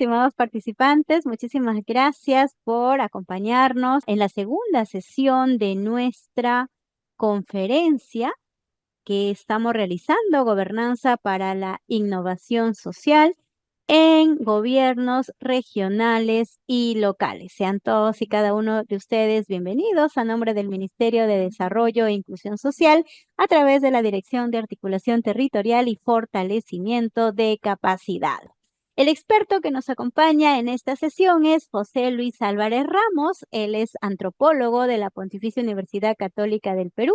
estimados participantes. Muchísimas gracias por acompañarnos en la segunda sesión de nuestra conferencia que estamos realizando, Gobernanza para la Innovación Social en gobiernos regionales y locales. Sean todos y cada uno de ustedes bienvenidos a nombre del Ministerio de Desarrollo e Inclusión Social a través de la Dirección de Articulación Territorial y Fortalecimiento de Capacidad. El experto que nos acompaña en esta sesión es José Luis Álvarez Ramos. Él es antropólogo de la Pontificia Universidad Católica del Perú,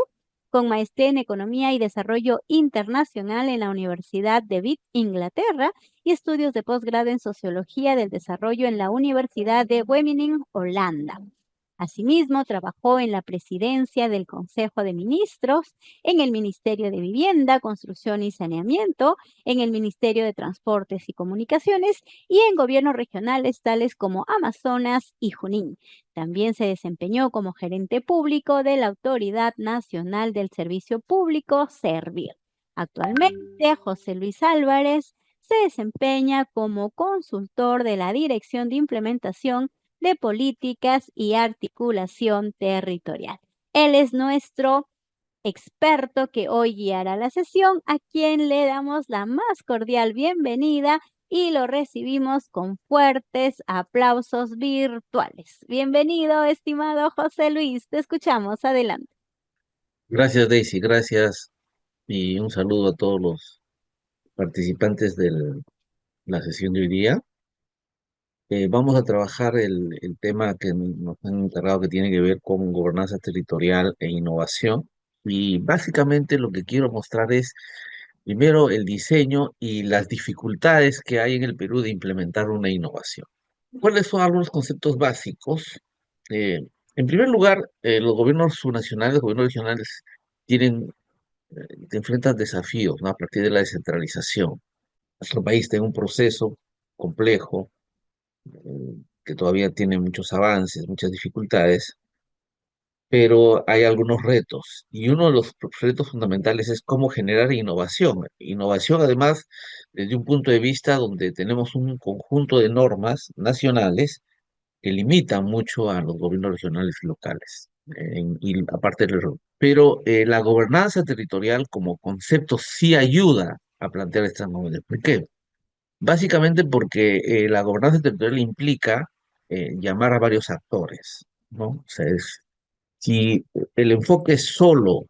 con maestría en Economía y Desarrollo Internacional en la Universidad de Vic, Inglaterra, y estudios de posgrado en Sociología del Desarrollo en la Universidad de Wageningen, Holanda. Asimismo, trabajó en la presidencia del Consejo de Ministros, en el Ministerio de Vivienda, Construcción y Saneamiento, en el Ministerio de Transportes y Comunicaciones y en gobiernos regionales tales como Amazonas y Junín. También se desempeñó como gerente público de la Autoridad Nacional del Servicio Público, Servir. Actualmente, José Luis Álvarez se desempeña como consultor de la Dirección de Implementación de Políticas y Articulación Territorial. Él es nuestro experto que hoy guiará la sesión, a quien le damos la más cordial bienvenida y lo recibimos con fuertes aplausos virtuales. Bienvenido, estimado José Luis, te escuchamos, adelante. Gracias, Daisy, gracias y un saludo a todos los participantes de la sesión de hoy día. Vamos a trabajar el tema que nos han encargado que tiene que ver con gobernanza territorial e innovación. Y básicamente lo que quiero mostrar es, primero, el diseño y las dificultades que hay en el Perú de implementar una innovación. ¿Cuáles son algunos conceptos básicos? Eh, en primer lugar, los gobiernos subnacionales, los gobiernos regionales tienen te enfrentas desafíos, ¿no? A partir de la descentralización. Nuestro país tiene un proceso complejo, que todavía tiene muchos avances, muchas dificultades, pero hay algunos retos. Y uno de los retos fundamentales es cómo generar innovación. Innovación, además, desde un punto de vista donde tenemos un conjunto de normas nacionales que limitan mucho a los gobiernos regionales y locales. Y aparte del error. Pero la gobernanza territorial como concepto sí ayuda a plantear estas novedades. ¿Por qué? Básicamente porque la gobernanza territorial implica llamar a varios actores, ¿no? O sea, si el enfoque solo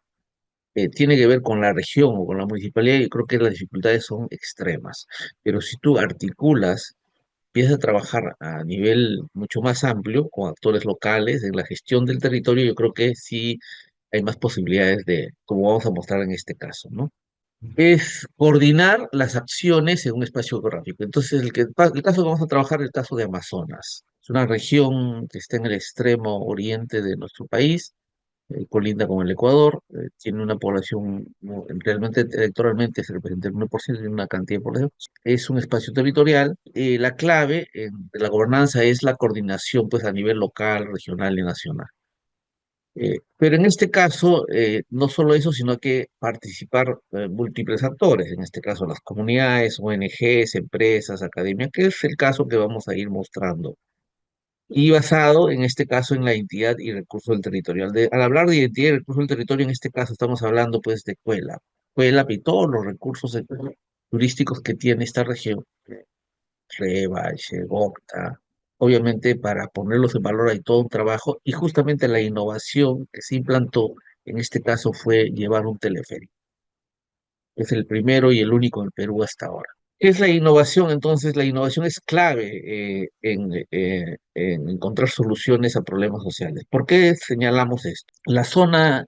tiene que ver con la región o con la municipalidad, yo creo que las dificultades son extremas. Pero si tú articulas, empieza a trabajar a nivel mucho más amplio con actores locales en la gestión del territorio, yo creo que sí hay más posibilidades de, como vamos a mostrar en este caso, ¿no? Es coordinar las acciones en un espacio geográfico. Entonces, el caso que vamos a trabajar es el caso de Amazonas. Es una región que está en el extremo oriente de nuestro país, colinda con el Ecuador, tiene una población, realmente electoralmente se representa el 1% de una cantidad de población. Es un espacio territorial. La clave de la gobernanza es la coordinación pues, a nivel local, regional y nacional. Pero en este caso, no solo eso, sino que participar múltiples actores, en este caso las comunidades, ONGs, empresas, academia, que es el caso que vamos a ir mostrando y basado en este caso en la identidad y recurso del territorio. Al hablar de identidad y recurso del territorio, en este caso estamos hablando pues de Cuelap y todos los recursos turísticos que tiene esta región, Reba, Xegocta. Obviamente para ponerlos en valor hay todo un trabajo y justamente la innovación que se implantó en este caso fue llevar un teleférico. Es el primero y el único en Perú hasta ahora. ¿Qué es la innovación? Entonces, la innovación es clave en encontrar soluciones a problemas sociales. ¿Por qué señalamos esto? La zona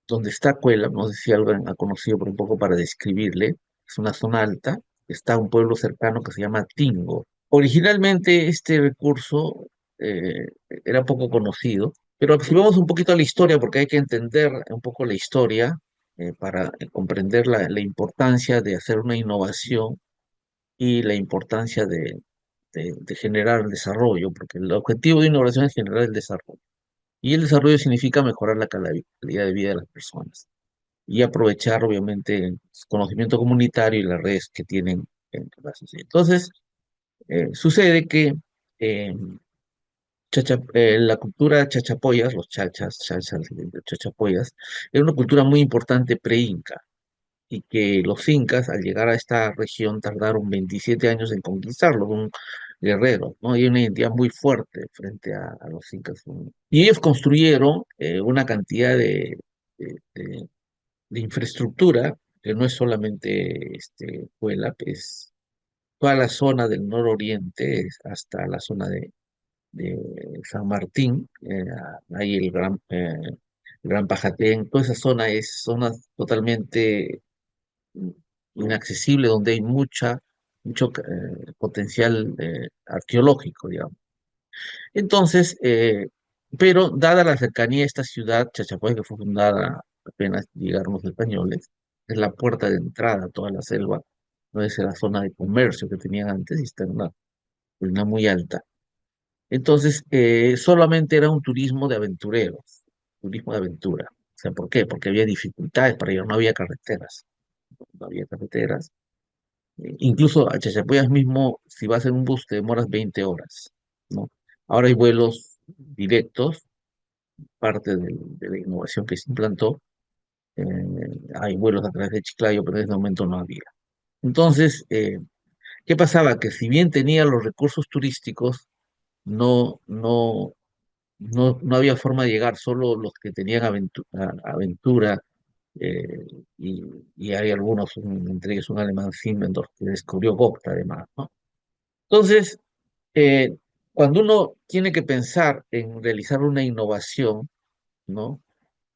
donde está Cuela, no sé si alguien ha conocido por un poco para describirle, es una zona alta, está un pueblo cercano que se llama Tingo. Originalmente este recurso eh, era poco conocido, pero si vamos un poquito a la historia, porque hay que entender un poco la historia para comprender la importancia de hacer una innovación y la importancia de generar el desarrollo, porque el objetivo de innovación es generar el desarrollo. Y el desarrollo significa mejorar la calidad de vida de las personas y aprovechar, obviamente, el conocimiento comunitario y las redes que tienen en la sociedad. Entonces, Sucede que eh, la cultura chachapoyas, los chachas, chachapoyas, era una cultura muy importante pre-inca y que los incas al llegar a esta región tardaron 27 años en conquistarlo, un guerrero, ¿no? Y una identidad muy fuerte frente a los incas, ¿no? Y ellos construyeron una cantidad de infraestructura que no es solamente Puebla, pues toda la zona del nororiente hasta la zona de San Martín, hay el Gran Pajatén, toda esa zona es zona totalmente inaccesible donde hay mucho potencial arqueológico, digamos. Entonces, pero dada la cercanía de esta ciudad, Chachapoyas, que fue fundada apenas llegaron los españoles, es la puerta de entrada a toda la selva, no es la zona de comercio que tenían antes y está en una colina muy alta. Entonces, solamente era un turismo de aventureros, turismo de aventura. O sea, ¿por qué? Porque había dificultades para ello, no había carreteras, no había carreteras. Incluso a Chachapoyas mismo, si vas en un bus, te demoras 20 horas, ¿no? Ahora hay vuelos directos, parte de la innovación que se implantó. eh, Hay vuelos a través de Chiclayo, pero en ese momento no había. Entonces, ¿qué pasaba? Que si bien tenía los recursos turísticos, no, no, no había forma de llegar, solo los que tenían aventura, eh, y, y hay algunos, entre ellos un alemán, Simmendorf, que descubrió Gokta además, ¿no? Entonces, eh, cuando uno tiene que pensar en realizar una innovación, ¿no?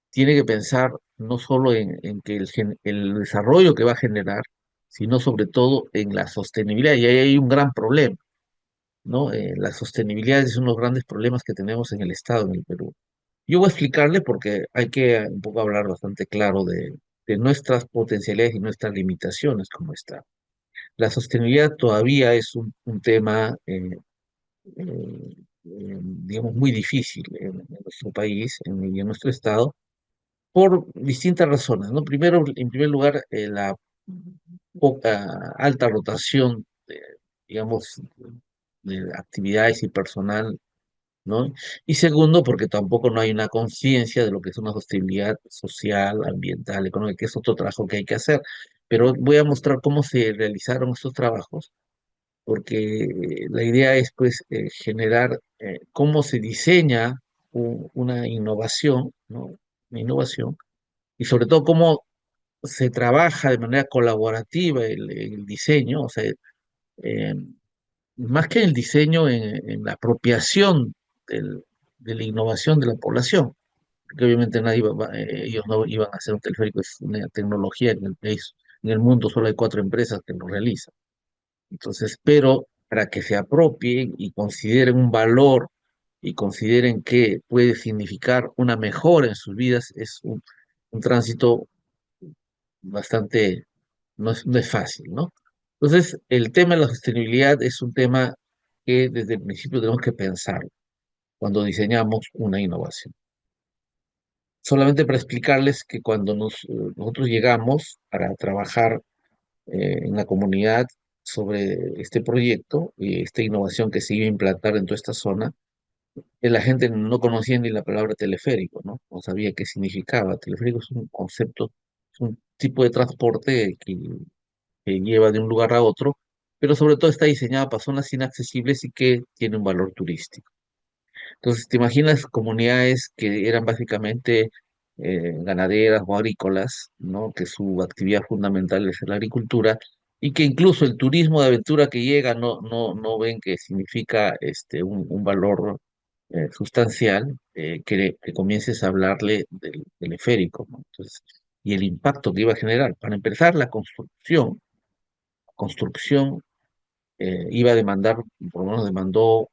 Tiene que pensar no solo en que el desarrollo que va a generar, sino sobre todo en la sostenibilidad. Y ahí hay un gran problema, ¿no? La sostenibilidad es uno de los grandes problemas que tenemos en el Estado, en el Perú. Yo voy a explicarle porque hay que un poco hablar bastante claro de nuestras potencialidades y nuestras limitaciones como está. La sostenibilidad todavía es un tema, digamos, muy difícil en nuestro país y en nuestro estado por distintas razones, ¿no? Primero, en primer lugar, la poca alta rotación, digamos, de actividades y personal, ¿no? Y segundo, porque tampoco no hay una conciencia de lo que es una sostenibilidad social, ambiental, económica, que es otro trabajo que hay que hacer. Pero voy a mostrar cómo se realizaron estos trabajos, porque la idea es, pues, generar cómo se diseña una innovación, ¿no? Una innovación, y sobre todo cómo se trabaja de manera colaborativa el diseño, o sea, eh, más que el diseño en la apropiación del- de la innovación de la población, porque obviamente ellos no iban a hacer un teleférico, es una tecnología en el país, en el mundo solo hay 4 empresas que lo realizan. Entonces, pero para que se apropien y consideren un valor y consideren que puede significar una mejora en sus vidas, es un tránsito bastante, no es fácil, ¿no? Entonces, el tema de la sostenibilidad es un tema que desde el principio tenemos que pensar cuando diseñamos una innovación. Solamente para explicarles que cuando nosotros llegamos para trabajar en la comunidad sobre este proyecto y esta innovación que se iba a implantar en toda esta zona, la gente no conocía ni la palabra teleférico, ¿no? No sabía qué significaba. Teleférico es un concepto, es un tipo de transporte que lleva de un lugar a otro, pero sobre todo está diseñada para zonas inaccesibles y que tiene un valor turístico. Entonces, te imaginas comunidades que eran básicamente ganaderas o agrícolas, ¿no? Que su actividad fundamental es la agricultura y que incluso el turismo de aventura que llega no ven que significa un valor sustancial, que comiences a hablarle del teleférico, ¿no? Entonces, y el impacto que iba a generar. Para empezar, la construcción iba a demandar, por lo menos demandó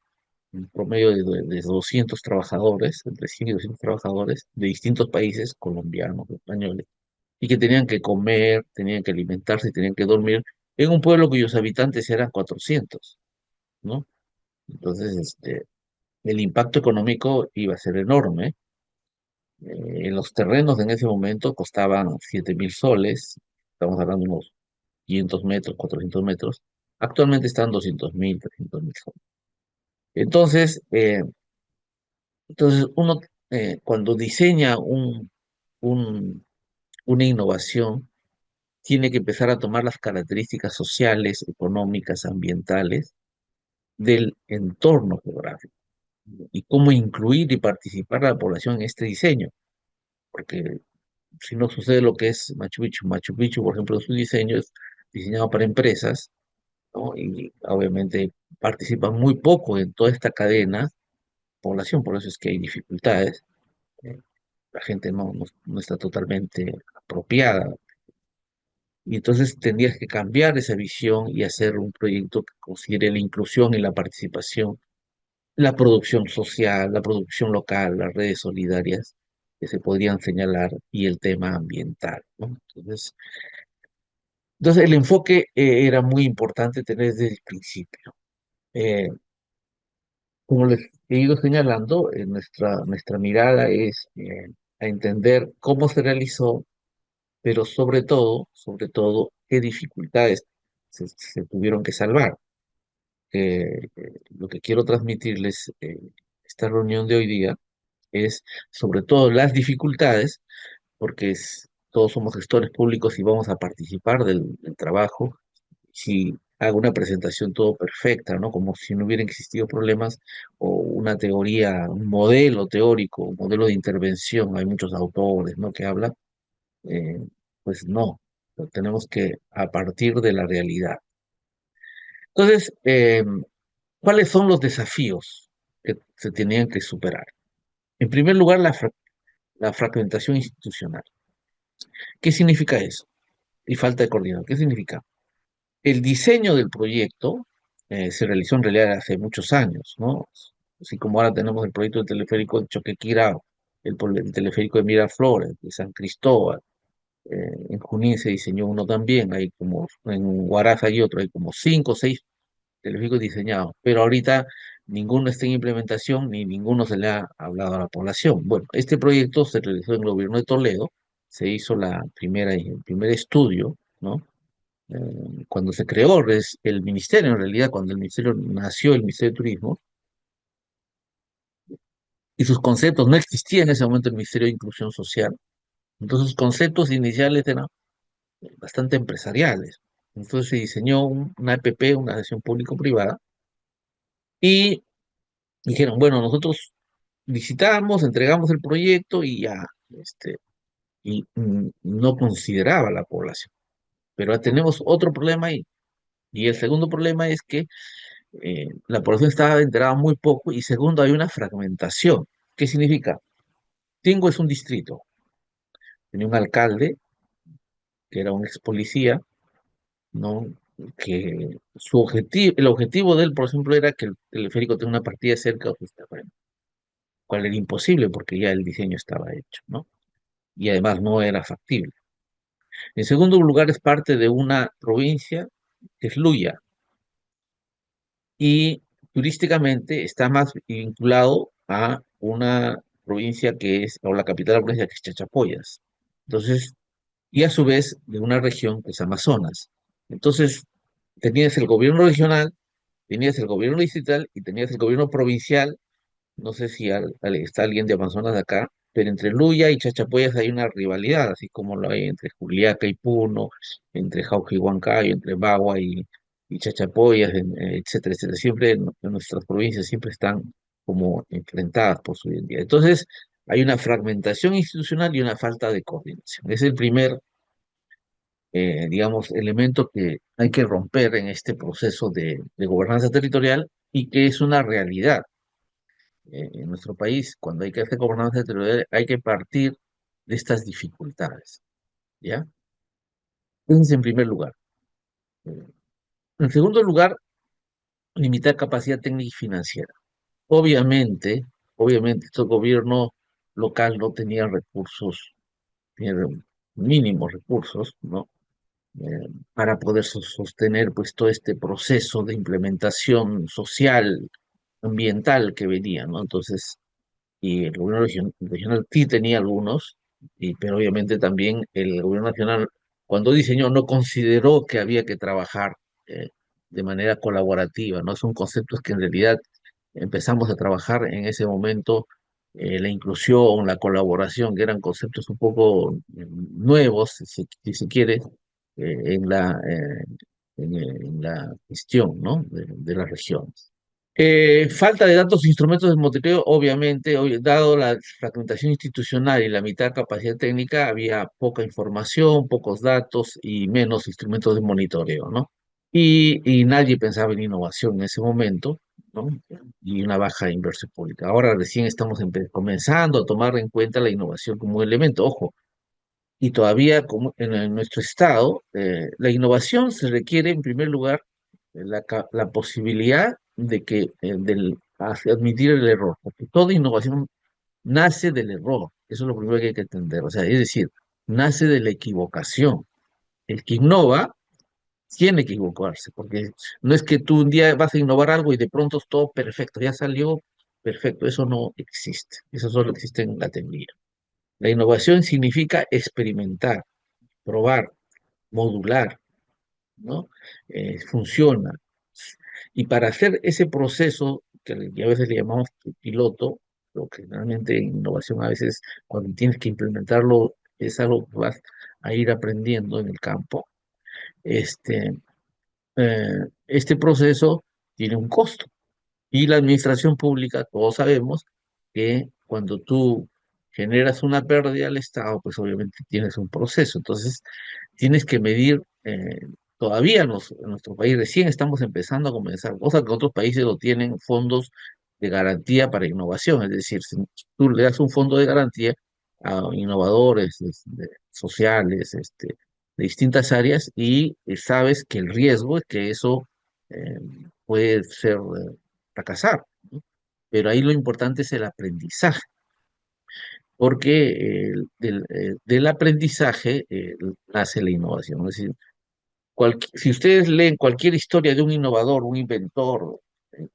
un promedio de 200 trabajadores, entre 100 y 200 trabajadores de distintos países, colombianos, españoles, y que tenían que comer, tenían que alimentarse, y tenían que dormir en un pueblo cuyos habitantes eran 400, ¿no? Entonces, el impacto económico iba a ser enorme. Los terrenos en ese momento costaban 7.000 soles, estamos hablando de unos 500 metros, 400 metros, Actualmente están 200.000, 300.000 soles. Entonces, uno cuando diseña un- una innovación, tiene que empezar a tomar las características sociales, económicas, ambientales del entorno geográfico y cómo incluir y participar a la población en este diseño. Porque si no sucede lo que es Machu Picchu, Machu Picchu, por ejemplo, su diseño es diseñado para empresas, ¿no? Y obviamente participan muy poco en toda esta cadena población, por eso es que hay dificultades. eh, la gente no está totalmente apropiada. Y entonces tendrías que cambiar esa visión y hacer un proyecto que considere la inclusión y la participación, la producción social, la producción local, las redes solidarias que se podrían señalar y el tema ambiental, ¿no? Entonces el enfoque era muy importante tener desde el principio. Eh, Como les he ido señalando, nuestra mirada es a entender cómo se realizó, pero sobre todo, qué dificultades se tuvieron que salvar. Lo que quiero transmitirles esta reunión de hoy día es sobre todo las dificultades, porque todos somos gestores públicos y vamos a participar del trabajo. Si hago una presentación todo perfecta, ¿no? Como si no hubieran existido problemas, o una teoría, un modelo teórico, un modelo de intervención, hay muchos autores, ¿no? Que hablan, eh, pues no, tenemos que a partir de la realidad. Entonces, ¿cuáles son los desafíos que se tenían que superar? En primer lugar, la fragmentación institucional. ¿Qué significa eso? Y falta de coordinación. ¿Qué significa? El diseño del proyecto se realizó en realidad hace muchos años, ¿no? Así como ahora tenemos el proyecto del teleférico de Choquequirao, el teleférico de Miraflores, de San Cristóbal. En Junín se diseñó uno también, hay como, en Huaraz hay otro, hay como 5 o 6 teleféricos diseñados, pero ahorita ninguno está en implementación ni ninguno se le ha hablado a la población. Bueno, este proyecto se realizó en el gobierno de Toledo, se hizo el primer estudio, ¿no? Cuando se creó el ministerio, en realidad, cuando el ministerio nació, el Ministerio de Turismo, y sus conceptos, no existía en ese momento el Ministerio de Inclusión Social, entonces sus conceptos iniciales eran bastante empresariales. Entonces se diseñó una APP, una gestión público-privada, y dijeron, bueno, nosotros visitamos, entregamos el proyecto y ya, y no consideraba a la población. Pero tenemos otro problema ahí, y el segundo problema es que la población estaba enterada muy poco y segundo, hay una fragmentación. ¿Qué significa? Tingo es un distrito, tenía un alcalde que era un ex policía, ¿no? Que el objetivo de él, por ejemplo, era que el teleférico tenga una partida cerca de sus terrenos, cual era imposible porque ya el diseño estaba hecho, ¿no? Y además no era factible. En segundo lugar, es parte de una provincia que es Luya, y turísticamente está más vinculado a una provincia que es, o la capital de la provincia que es Chachapoyas. Entonces, y a su vez de una región que es Amazonas. Entonces, tenías el gobierno regional, tenías el gobierno distrital y tenías el gobierno provincial. No sé si está alguien de Amazonas de acá, pero entre Luya y Chachapoyas hay una rivalidad, así como lo hay entre Juliaca y Puno, entre Jauja y Huancayo, entre Bagua y Chachapoyas, etcétera, etcétera. Siempre en nuestras provincias siempre están como enfrentadas por su identidad. Entonces, hay una fragmentación institucional y una falta de coordinación. Es el primer, digamos, elemento que hay que romper en este proceso de gobernanza territorial y que es una realidad en nuestro país. Cuando hay que hacer gobernanza territorial, hay que partir de estas dificultades, ¿ya? Ese es en primer lugar. En segundo lugar, limitar capacidad técnica y financiera. Obviamente, este gobierno local no tenía recursos, tenía mínimos recursos, ¿no? Para poder sostener pues todo este proceso de implementación social, ambiental que venía, ¿no? Entonces, y el gobierno regional sí tenía algunos, pero obviamente también el gobierno nacional, cuando diseñó, no consideró que había que trabajar. de manera colaborativa, ¿no? Son conceptos que en realidad empezamos a trabajar en ese momento, la inclusión, la colaboración, que eran conceptos un poco nuevos, si se quiere, en la gestión, ¿no? de las regiones. Falta de datos e instrumentos de monitoreo, obviamente, dado la fragmentación institucional y la mitad capacidad técnica, había poca información, pocos datos y menos instrumentos de monitoreo, ¿no? Y nadie pensaba en innovación en ese momento, ¿no? Y una baja inversión pública. Ahora recién estamos comenzando a tomar en cuenta la innovación como un elemento. Ojo, y todavía como en nuestro estado, la innovación se requiere en primer lugar la posibilidad de que admitir el error, porque toda innovación nace del error, eso es lo primero que hay que entender, o sea, es decir, nace de la equivocación. El que innova tiene que equivocarse, porque no es que tú un día vas a innovar algo y de pronto es todo perfecto, ya salió perfecto, eso no existe, eso solo existe en la teoría. La innovación significa experimentar, probar, modular, ¿no? Funciona. Y para hacer ese proceso, que a veces le llamamos piloto, lo que realmente en innovación a veces cuando tienes que implementarlo es algo que vas a ir aprendiendo en el campo, este, este proceso tiene un costo. Y la administración pública, todos sabemos que cuando tú generas una pérdida al Estado, pues obviamente tienes un proceso. Entonces, tienes que medir, todavía en nuestro país recién estamos empezando a comenzar, cosa que otros países lo tienen fondos de garantía para innovación, es decir, si tú le das un fondo de garantía a innovadores sociales, de distintas áreas y sabes que el riesgo es que eso puede ser fracasar, ¿no? Pero ahí lo importante es el aprendizaje, porque del aprendizaje nace la innovación. Es decir, si ustedes leen cualquier historia de un innovador, un inventor, eh,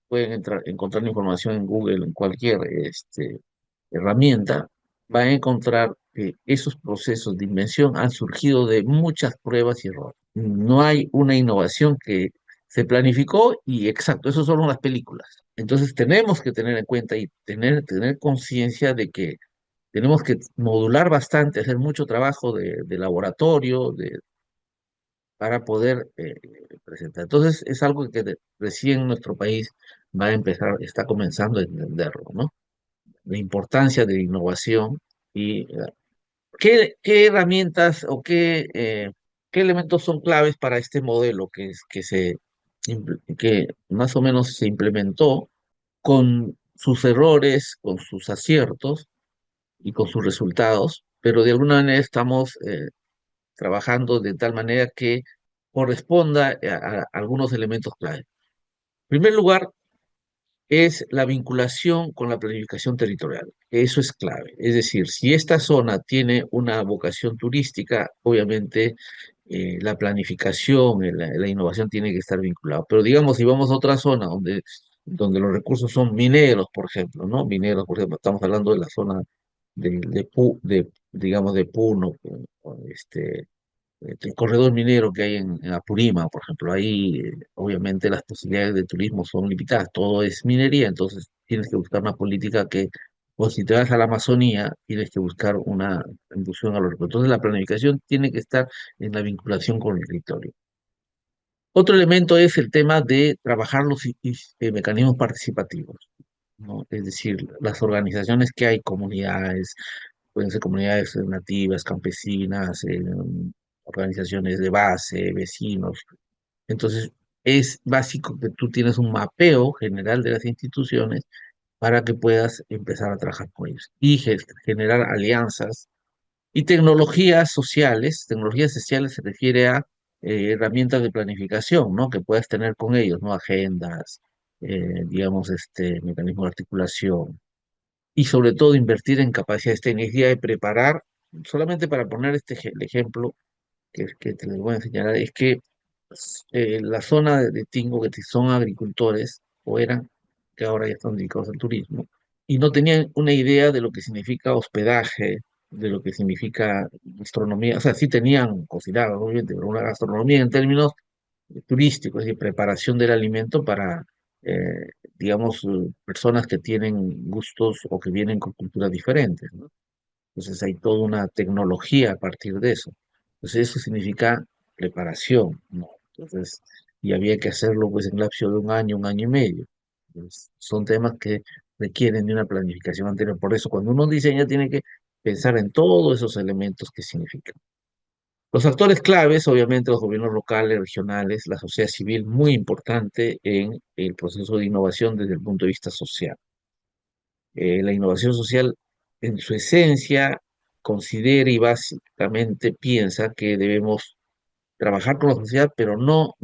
pueden encontrar información en Google, en cualquier herramienta, van a encontrar que esos procesos de invención han surgido de muchas pruebas y errores. No hay una innovación que se planificó y exacto, eso son las películas. Entonces tenemos que tener en cuenta y tener conciencia de que tenemos que modular bastante, hacer mucho trabajo de laboratorio, para poder presentar. Entonces, es algo que recién nuestro país va a empezar, está comenzando a entenderlo, ¿no? La importancia de la innovación y qué herramientas o qué elementos son claves para este modelo que más o menos se implementó con sus errores, con sus aciertos y con sus resultados, pero de alguna manera estamos trabajando de tal manera que corresponda a algunos elementos clave. En primer lugar, es la vinculación con la planificación territorial. Eso es clave. Es decir, si esta zona tiene una vocación turística, obviamente la planificación, la innovación tiene que estar vinculada. Pero digamos, si vamos a otra zona donde los recursos son mineros, por ejemplo, ¿no? Mineros, por ejemplo, estamos hablando de la zona digamos, de Puno, el corredor minero que hay en Apurímac, por ejemplo, ahí obviamente las posibilidades de turismo son limitadas, todo es minería, entonces tienes que buscar una política que, o si te vas a la Amazonía, tienes que buscar una inducción a los recursos. Entonces la planificación tiene que estar en la vinculación con el territorio. Otro elemento es el tema de trabajar los mecanismos participativos, ¿no? Es decir, las organizaciones que hay, comunidades, pueden ser comunidades nativas, campesinas, organizaciones de base, vecinos. Entonces, es básico que tú tienes un mapeo general de las instituciones para que puedas empezar a trabajar con ellos y generar alianzas y tecnologías sociales se refiere a herramientas de planificación, ¿no? Que puedas tener con ellos, ¿no? Agendas, digamos, mecanismo de articulación y sobre todo invertir en capacidades técnicas y de preparar, solamente para poner el ejemplo que te les voy a enseñar, es que la zona de Tingo, que son agricultores, o eran, que ahora ya están dedicados al turismo, y no tenían una idea de lo que significa hospedaje, de lo que significa gastronomía, o sea, sí tenían cocinado, obviamente, pero una gastronomía en términos turístico, es decir, preparación del alimento para, digamos, personas que tienen gustos o que vienen con culturas diferentes, ¿no? Entonces hay toda una tecnología a partir de eso. Entonces eso significa preparación, ¿no? Entonces, y había que hacerlo pues en lapso de un año y medio. Entonces, son temas que requieren de una planificación anterior. Por eso cuando uno diseña tiene que pensar en todos esos elementos que significan. Los actores claves, obviamente, los gobiernos locales, regionales, la sociedad civil, muy importante en el proceso de innovación desde el punto de vista social. La innovación social, en su esencia, considera y básicamente piensa que debemos trabajar con la sociedad, pero no,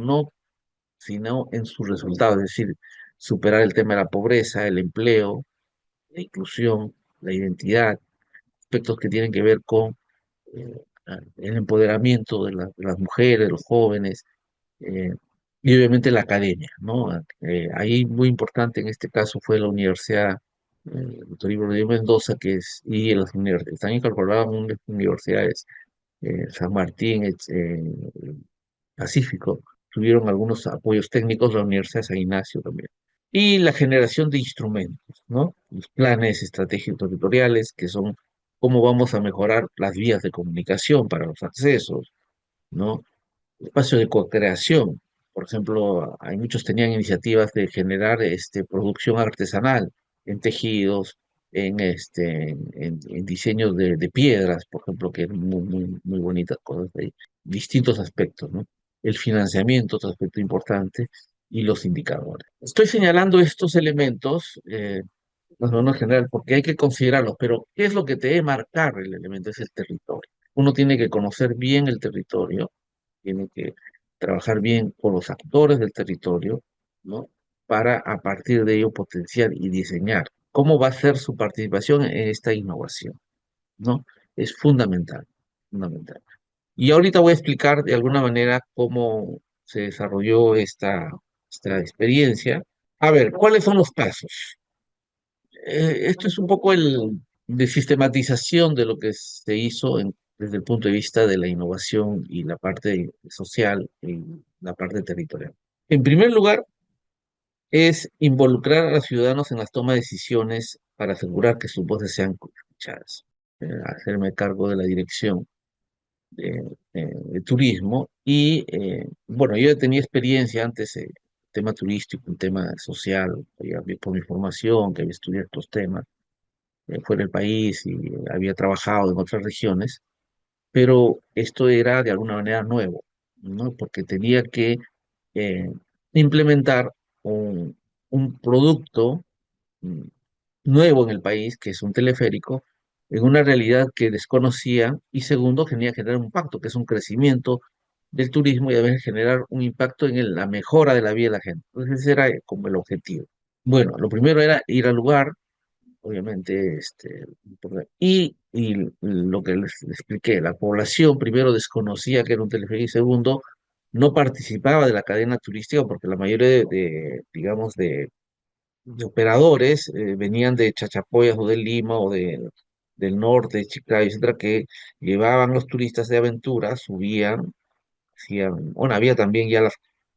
sino en sus resultados, es decir, superar el tema de la pobreza, el empleo, la inclusión, la identidad, aspectos que tienen que ver con el empoderamiento de, de las mujeres, de los jóvenes, eh, y obviamente la academia, ¿no? Ahí muy importante en este caso fue la Universidad Doctor Ibero de Mendoza, que es, y las universidades, están incorporadas unas universidades, San Martín, Pacífico, tuvieron algunos apoyos técnicos, la Universidad de San Ignacio también. Y la generación de instrumentos, ¿no? Los planes estratégicos territoriales, que son cómo vamos a mejorar las vías de comunicación para los accesos, ¿no? Espacio de co-creación. Por ejemplo, hay muchos tenían iniciativas de generar producción artesanal en tejidos, en diseños de piedras, por ejemplo, que eran muy bonitas cosas de distintos aspectos, ¿no? El financiamiento, otro aspecto importante, y los indicadores. Estoy señalando estos elementos, más o menos en general, porque hay que considerarlos, pero ¿qué es lo que te debe marcar el elemento? Es el territorio. Uno tiene que conocer bien el territorio, tiene que trabajar bien con los actores del territorio, ¿no? Para a partir de ello potenciar y diseñar cómo va a ser su participación en esta innovación, ¿no? Es fundamental, fundamental. Y ahorita voy a explicar de alguna manera cómo se desarrolló esta experiencia. A ver, ¿cuáles son los pasos? Esto es un poco el de sistematización de lo que se hizo desde el punto de vista de la innovación y la parte social y la parte territorial. En primer lugar, es involucrar a los ciudadanos en las tomas de decisiones para asegurar que sus voces sean escuchadas. Hacerme cargo de la dirección de turismo y, bueno, yo ya tenía experiencia antes en tema turístico, en tema social, por mi formación, que había estudiado estos temas fuera del país y había trabajado en otras regiones, pero esto era de alguna manera nuevo, ¿no? Porque tenía que eh, implementar un, un producto mm, nuevo en el país, que es un teleférico, en una realidad que desconocía, y segundo, tenía que generar un impacto, que es un crecimiento del turismo y a veces generar un impacto en la mejora de la vida de la gente. Entonces ese era como el objetivo. Bueno, lo primero era ir al lugar, obviamente, y lo que les expliqué, la población primero desconocía que era un teleférico y segundo, no participaba de la cadena turística porque la mayoría digamos, de operadores venían de Chachapoyas o de Lima o del norte, de Chiclayo, etcétera, que llevaban los turistas de aventura, subían, hacían, bueno, había también ya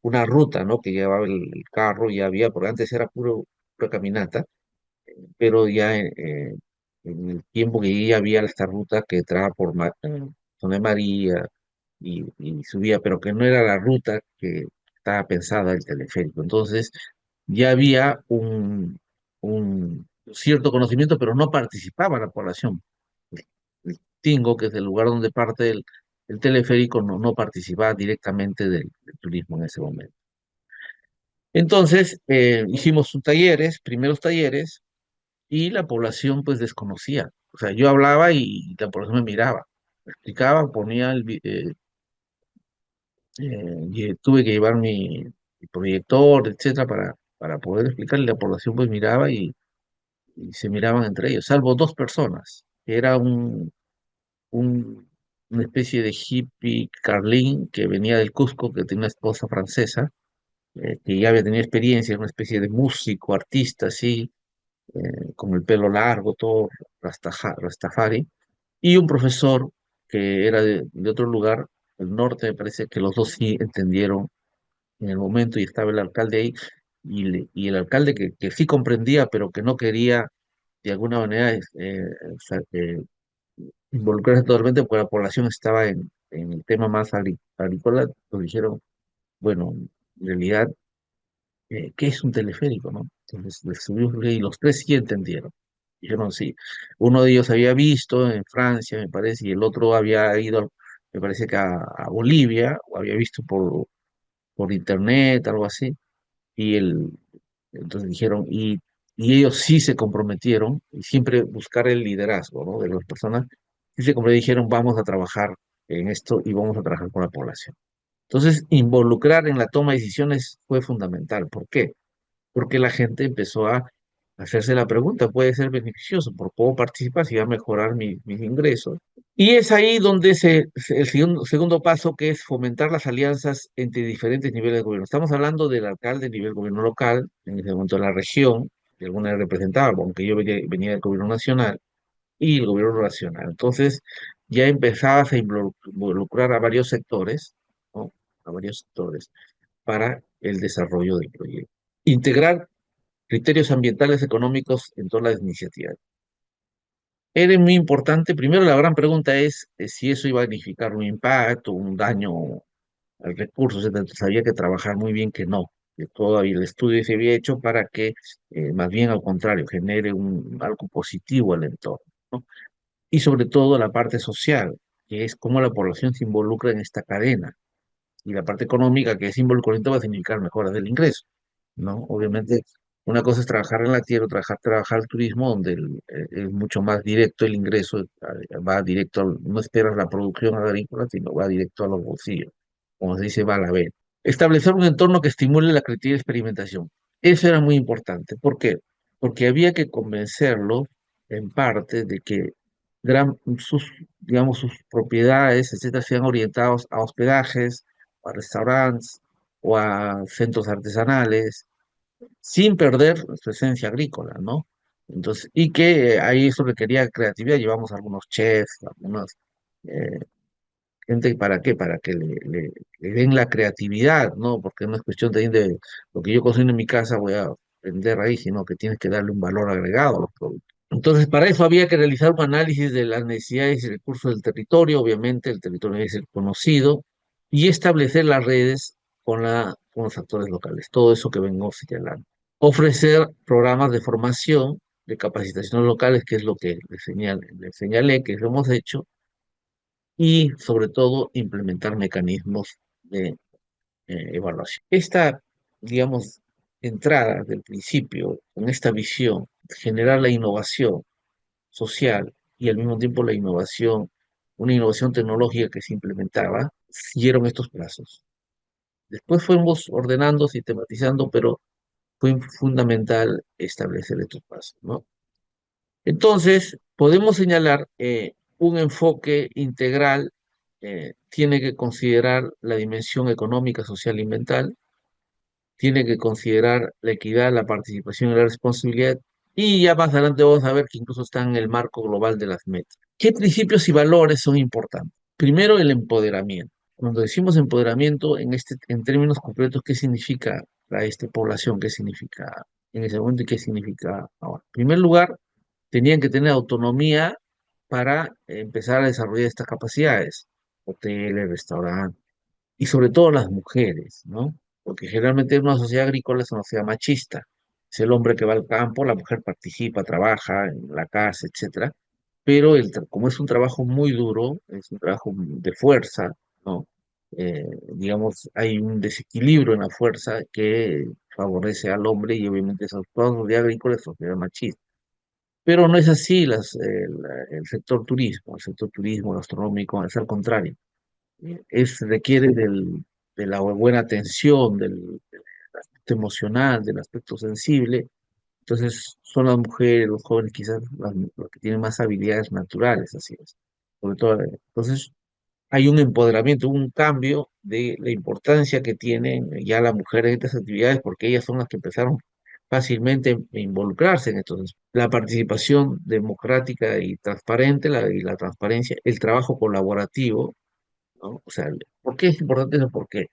una ruta, ¿no? Que llevaba el carro, ya había, porque antes era pura caminata, pero ya en el tiempo que ya había esta ruta que entraba por Zona de María y subía, pero que no era la ruta que estaba pensada el teleférico. Entonces ya había un cierto conocimiento, pero no participaba la población. El Tingo, que es el lugar donde parte el teleférico, no participaba directamente del turismo en ese momento. Entonces, hicimos sus talleres, primeros talleres, y la población pues desconocía. O sea, yo hablaba y la población me miraba, me explicaba, ponía y tuve que llevar mi proyector, etcétera, para poder explicarle. La población pues miraba y se miraban entre ellos, salvo dos personas, que era un- una especie de hippie Carlín que venía del Cusco, que tenía una esposa francesa, que ya había tenido experiencia, una especie de músico, artista, así, con el pelo largo, todo Rastafari, y un profesor que era de otro lugar, el norte, me parece que los dos sí entendieron en el momento y estaba el alcalde ahí, y el alcalde que sí comprendía, pero que no quería de alguna manera involucrarse totalmente porque la población estaba en el tema más agrícola, pues dijeron, bueno, en realidad, ¿qué es un teleférico, no? Entonces les subimos y los tres sí entendieron. Dijeron, sí. Uno de ellos había visto en Francia, me parece, y el otro había ido, me parece que a Bolivia, o había visto por internet, algo así, y entonces dijeron, y ellos sí se comprometieron, y siempre buscar el liderazgo, ¿no? De las personas, sí se comprometieron, dijeron, vamos a trabajar en esto y vamos a trabajar con la población. Entonces, involucrar en la toma de decisiones fue fundamental. ¿Por qué? Porque la gente empezó a hacerse la pregunta, ¿puede ser beneficioso? ¿Por puedo participar si va a mejorar mis ingresos? Y es ahí donde el segundo paso, que es fomentar las alianzas entre diferentes niveles de gobierno. Estamos hablando del alcalde a nivel gobierno local, en ese momento de la región, que alguna vez representaba, aunque yo venía del gobierno nacional, y el gobierno nacional. Entonces, ya empezabas a involucrar a varios sectores, ¿no? A varios sectores para el desarrollo del proyecto. Integrar criterios ambientales económicos en todas las iniciativas. Era muy importante. Primero, la gran pregunta es si eso iba a significar un impacto, un daño al recurso, etcétera. Entonces, había que trabajar muy bien que no, que todavía el estudio se había hecho para que, más bien al contrario, genere algo positivo al entorno, ¿no? Y sobre todo la parte social, que es cómo la población se involucra en esta cadena, y la parte económica, que es involucramiento, va a significar mejoras del ingreso, ¿no? Obviamente, una cosa es trabajar en la tierra, trabajar el turismo, donde es mucho más directo el ingreso, va directo, no esperas la producción agrícola, sino va directo a los bolsillos, como se dice, va a la vez. Establecer un entorno que estimule la creatividad y experimentación. Eso era muy importante. ¿Por qué? Porque había que convencerlo, en parte, de que sus, digamos, sus propiedades, etcétera, sean orientados a hospedajes, a restaurantes o a centros artesanales, sin perder su esencia agrícola, ¿no? Entonces, y que ahí eso requería creatividad. Llevamos algunos chefs, algunas eh, gente, ¿para qué? Para que le den la creatividad, ¿no? Porque no es cuestión también de lo que yo cocino en mi casa voy a vender ahí, sino que tienes que darle un valor agregado a los productos. Entonces, para eso había que realizar un análisis de las necesidades y recursos del territorio, obviamente, el territorio debe ser conocido, y establecer las redes con los actores locales, todo eso que vengo señalando. Ofrecer programas de formación, de capacitación locales, que es lo que le señalé, que lo hemos hecho, y sobre todo implementar mecanismos de evaluación. Esta, digamos, entrada del principio, con esta visión, generar la innovación social y al mismo tiempo la innovación, una innovación tecnológica que se implementaba, siguieron estos plazos. Después fuimos ordenando, sistematizando, pero fue fundamental establecer estos pasos, ¿no? Entonces, podemos señalar un enfoque integral, tiene que considerar la dimensión económica, social y mental, tiene que considerar la equidad, la participación y la responsabilidad, y ya más adelante vamos a ver que incluso está en el marco global de las metas. ¿Qué principios y valores son importantes? Primero, el empoderamiento. Cuando decimos empoderamiento, en términos concretos, ¿qué significa para esta población? ¿Qué significa en ese momento y qué significa ahora? En primer lugar, tenían que tener autonomía para empezar a desarrollar estas capacidades, hoteles, restaurantes, y sobre todo las mujeres, ¿no? Porque generalmente en una sociedad agrícola es una sociedad machista. Es el hombre que va al campo, la mujer participa, trabaja en la casa, etcétera, pero como es un trabajo muy duro, es un trabajo de fuerza, ¿no? Digamos, hay un desequilibrio en la fuerza que favorece al hombre y obviamente toda sociedad agrícola es sociedad machista. Pero no es así el sector turismo, el gastronómico, es al contrario. Requiere de la buena atención, del aspecto emocional, del aspecto sensible. Entonces, son las mujeres, los jóvenes quizás los que tienen más habilidades naturales, así es. Sobre todo, entonces, hay un empoderamiento, un cambio de la importancia que tienen ya las mujeres en estas actividades, porque ellas son las que empezaron fácilmente a involucrarse en esto. La participación democrática y transparente, y la transparencia, el trabajo colaborativo, ¿no? O sea, ¿por qué es importante eso? Porque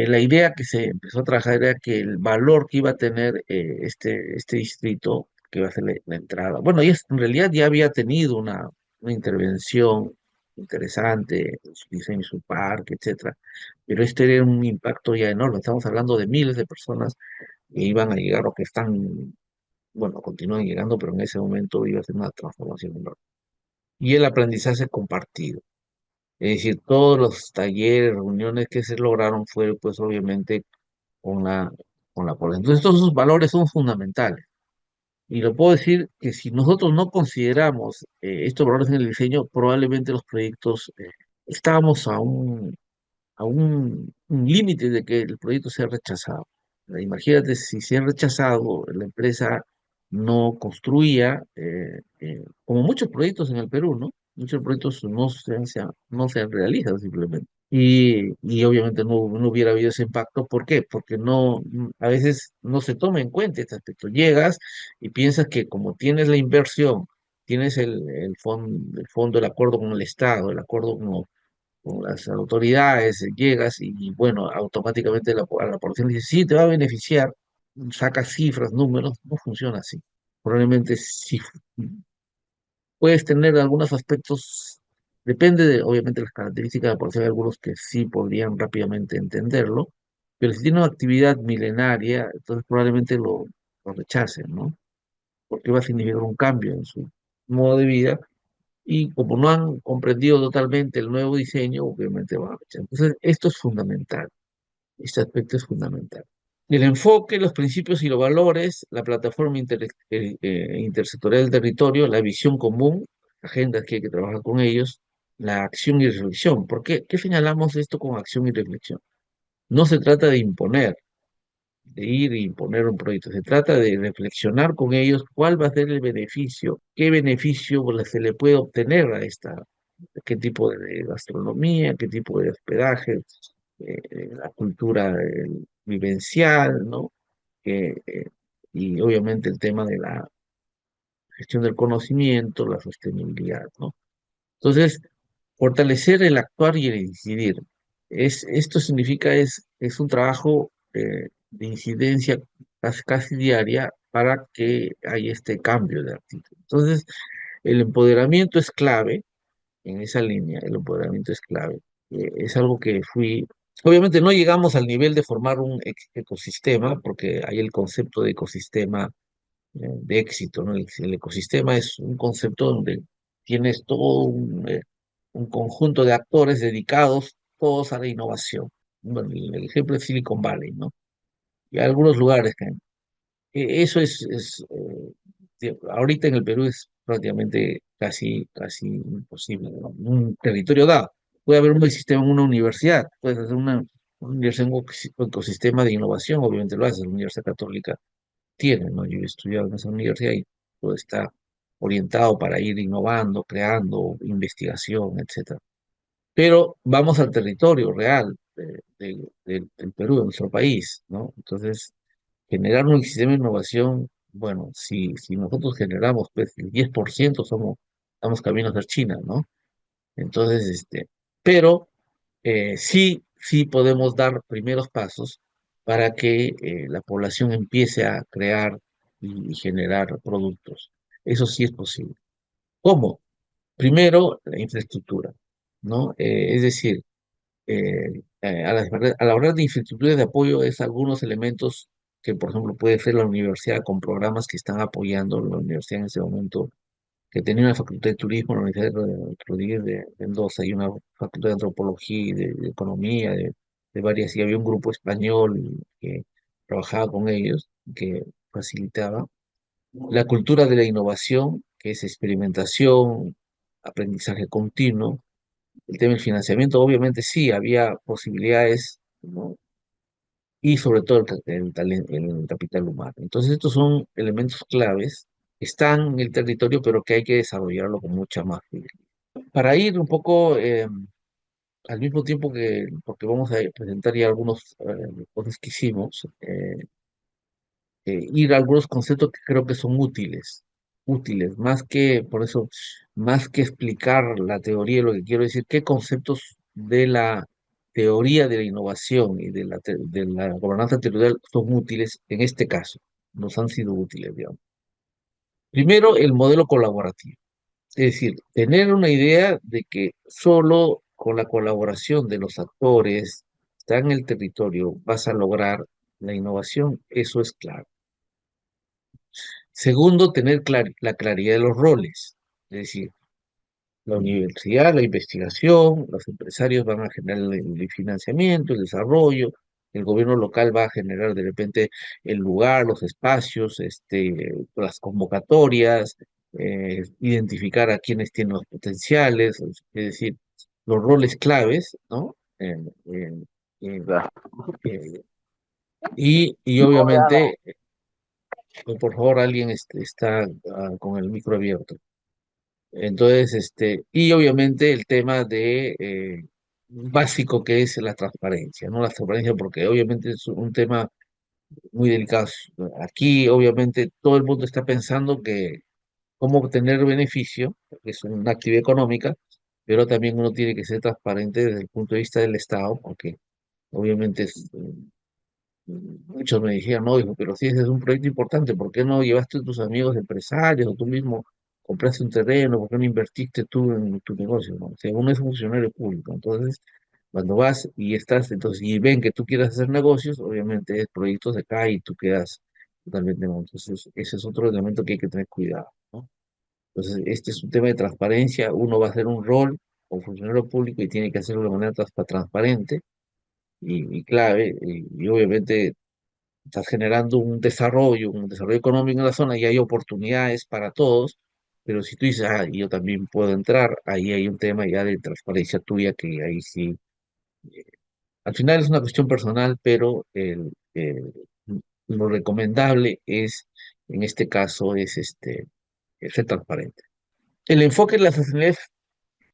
la idea que se empezó a trabajar era que el valor que iba a tener este distrito, que iba a ser la entrada, bueno, en realidad ya había tenido una intervención interesante en su diseño, su parque, etcétera, pero este era un impacto ya enorme. Estamos hablando de miles de personas que iban a llegar o que están, bueno, continúan llegando, pero en ese momento iba a ser una transformación enorme. Y el aprendizaje compartido. Es decir, todos los talleres, reuniones que se lograron fue, pues, obviamente, con la población. Entonces, todos esos valores son fundamentales. Y lo puedo decir que si nosotros no consideramos estos valores en el diseño, probablemente los proyectos estábamos a un límite de que el proyecto sea rechazado. Imagínate si se ha rechazado, la empresa no construía, como muchos proyectos en el Perú, ¿no? Muchos proyectos no se realizan simplemente. Y obviamente no hubiera habido ese impacto. ¿Por qué? Porque a veces no se toma en cuenta este aspecto. Llegas y piensas que como tienes la inversión, tienes el fondo, el acuerdo con el Estado, el acuerdo con las autoridades, llegas y bueno, automáticamente a la población le dice, sí, te va a beneficiar, sacas cifras, números, no funciona así. Probablemente sí puedes tener algunos aspectos, depende obviamente de las características de la población, hay algunos que sí podrían rápidamente entenderlo, pero si tiene una actividad milenaria, entonces probablemente lo rechacen, ¿no? Porque va a significar un cambio en su modo de vida y como no han comprendido totalmente el nuevo diseño, obviamente van a rechazar. Entonces, esto es fundamental, este aspecto es fundamental. El enfoque, los principios y los valores, la plataforma intersectorial del territorio, la visión común, agendas que hay que trabajar con ellos, la acción y reflexión. ¿Por qué? ¿Qué señalamos esto con acción y reflexión? No se trata de imponer, de ir y imponer un proyecto, se trata de reflexionar con ellos cuál va a ser el beneficio, qué beneficio se le puede obtener a qué tipo de gastronomía, qué tipo de hospedaje, la cultura vivencial, ¿no? Eh, y obviamente el tema de la gestión del conocimiento, la sostenibilidad, ¿no? Entonces, fortalecer el actuar y el incidir. Esto significa, es un trabajo de incidencia casi diaria para que haya este cambio de actitud. Entonces, el empoderamiento es clave en esa línea, el empoderamiento es clave. Es algo que obviamente no llegamos al nivel de formar un ecosistema, porque hay el concepto de ecosistema de éxito, ¿no? El ecosistema es un concepto donde tienes todo un conjunto de actores dedicados todos a la innovación. Bueno, el ejemplo es Silicon Valley, ¿no? Y hay algunos lugares que eso ahorita en el Perú es prácticamente casi imposible, ¿no? Un territorio dado. Puede haber un buen sistema en una universidad, puedes hacer una universidad, un ecosistema de innovación, obviamente lo hace, la Universidad Católica tiene, ¿no? Yo he estudiado en esa universidad y todo está orientado para ir innovando, creando investigación, etcétera. Pero vamos al territorio real del Perú, de nuestro país, ¿no? Entonces, generar un sistema de innovación, bueno, si nosotros generamos pues, el 10% estamos camino a ser China, ¿no? Entonces, pero sí podemos dar primeros pasos para que la población empiece a crear y generar productos. Eso sí es posible. ¿Cómo? Primero, la infraestructura, ¿no? Es decir, a la hora de infraestructura de apoyo es algunos elementos que, por ejemplo, puede ser la universidad con programas que están apoyando la universidad en ese momento, que tenía una facultad de turismo, la Universidad de Rodríguez de Mendoza, y una facultad de antropología y de economía, de varias, y había un grupo español que trabajaba con ellos, que facilitaba. La cultura de la innovación, que es experimentación, aprendizaje continuo. El tema del financiamiento, obviamente sí, había posibilidades, ¿no? Y sobre todo el capital humano. Entonces, estos son elementos claves, están en el territorio, pero que hay que desarrollarlo con mucha más fidelidad. Para ir un poco al mismo tiempo porque vamos a presentar ya algunos cosas que hicimos, ir a algunos conceptos que creo que son útiles, por eso, más que explicar la teoría, lo que quiero decir, qué conceptos de la teoría de la innovación y de la gobernanza territorial son útiles en este caso, nos han sido útiles, digamos. Primero, el modelo colaborativo, es decir, tener una idea de que solo con la colaboración de los actores que están en el territorio vas a lograr la innovación, eso es claro. Segundo, tener la claridad de los roles, es decir, la universidad, la investigación, los empresarios van a generar el financiamiento, el desarrollo, el gobierno local va a generar de repente el lugar, los espacios, las convocatorias, identificar a quienes tienen los potenciales, es decir, los roles claves, ¿no? En- eh, y obviamente, por favor, alguien está con el micro abierto. Entonces, y obviamente el tema de básico que es la transparencia, ¿no? La transparencia, porque obviamente es un tema muy delicado. Aquí, obviamente, todo el mundo está pensando que cómo obtener beneficio, porque es una actividad económica, pero también uno tiene que ser transparente desde el punto de vista del Estado, porque obviamente muchos me dijeron, no, hijo, pero si ese es un proyecto importante, ¿por qué no llevaste a tus amigos empresarios o tú mismo compraste un terreno? ¿Por qué no invertiste tú en tu negocio? ¿No? O sea, uno es funcionario público, entonces cuando vas y estás, entonces, y ven que tú quieres hacer negocios, obviamente el proyecto se cae y tú quedas totalmente mal. Entonces, ese es otro elemento que hay que tener cuidado, ¿no? Entonces, este es un tema de transparencia, uno va a hacer un rol como funcionario público y tiene que hacerlo de manera transparente y clave, y obviamente estás generando un desarrollo económico en la zona y hay oportunidades para todos, pero si tú dices, ah, yo también puedo entrar, ahí hay un tema ya de transparencia tuya que ahí sí, al final es una cuestión personal, pero lo recomendable es, en este caso, es ser transparente. El enfoque de la sostenibilidad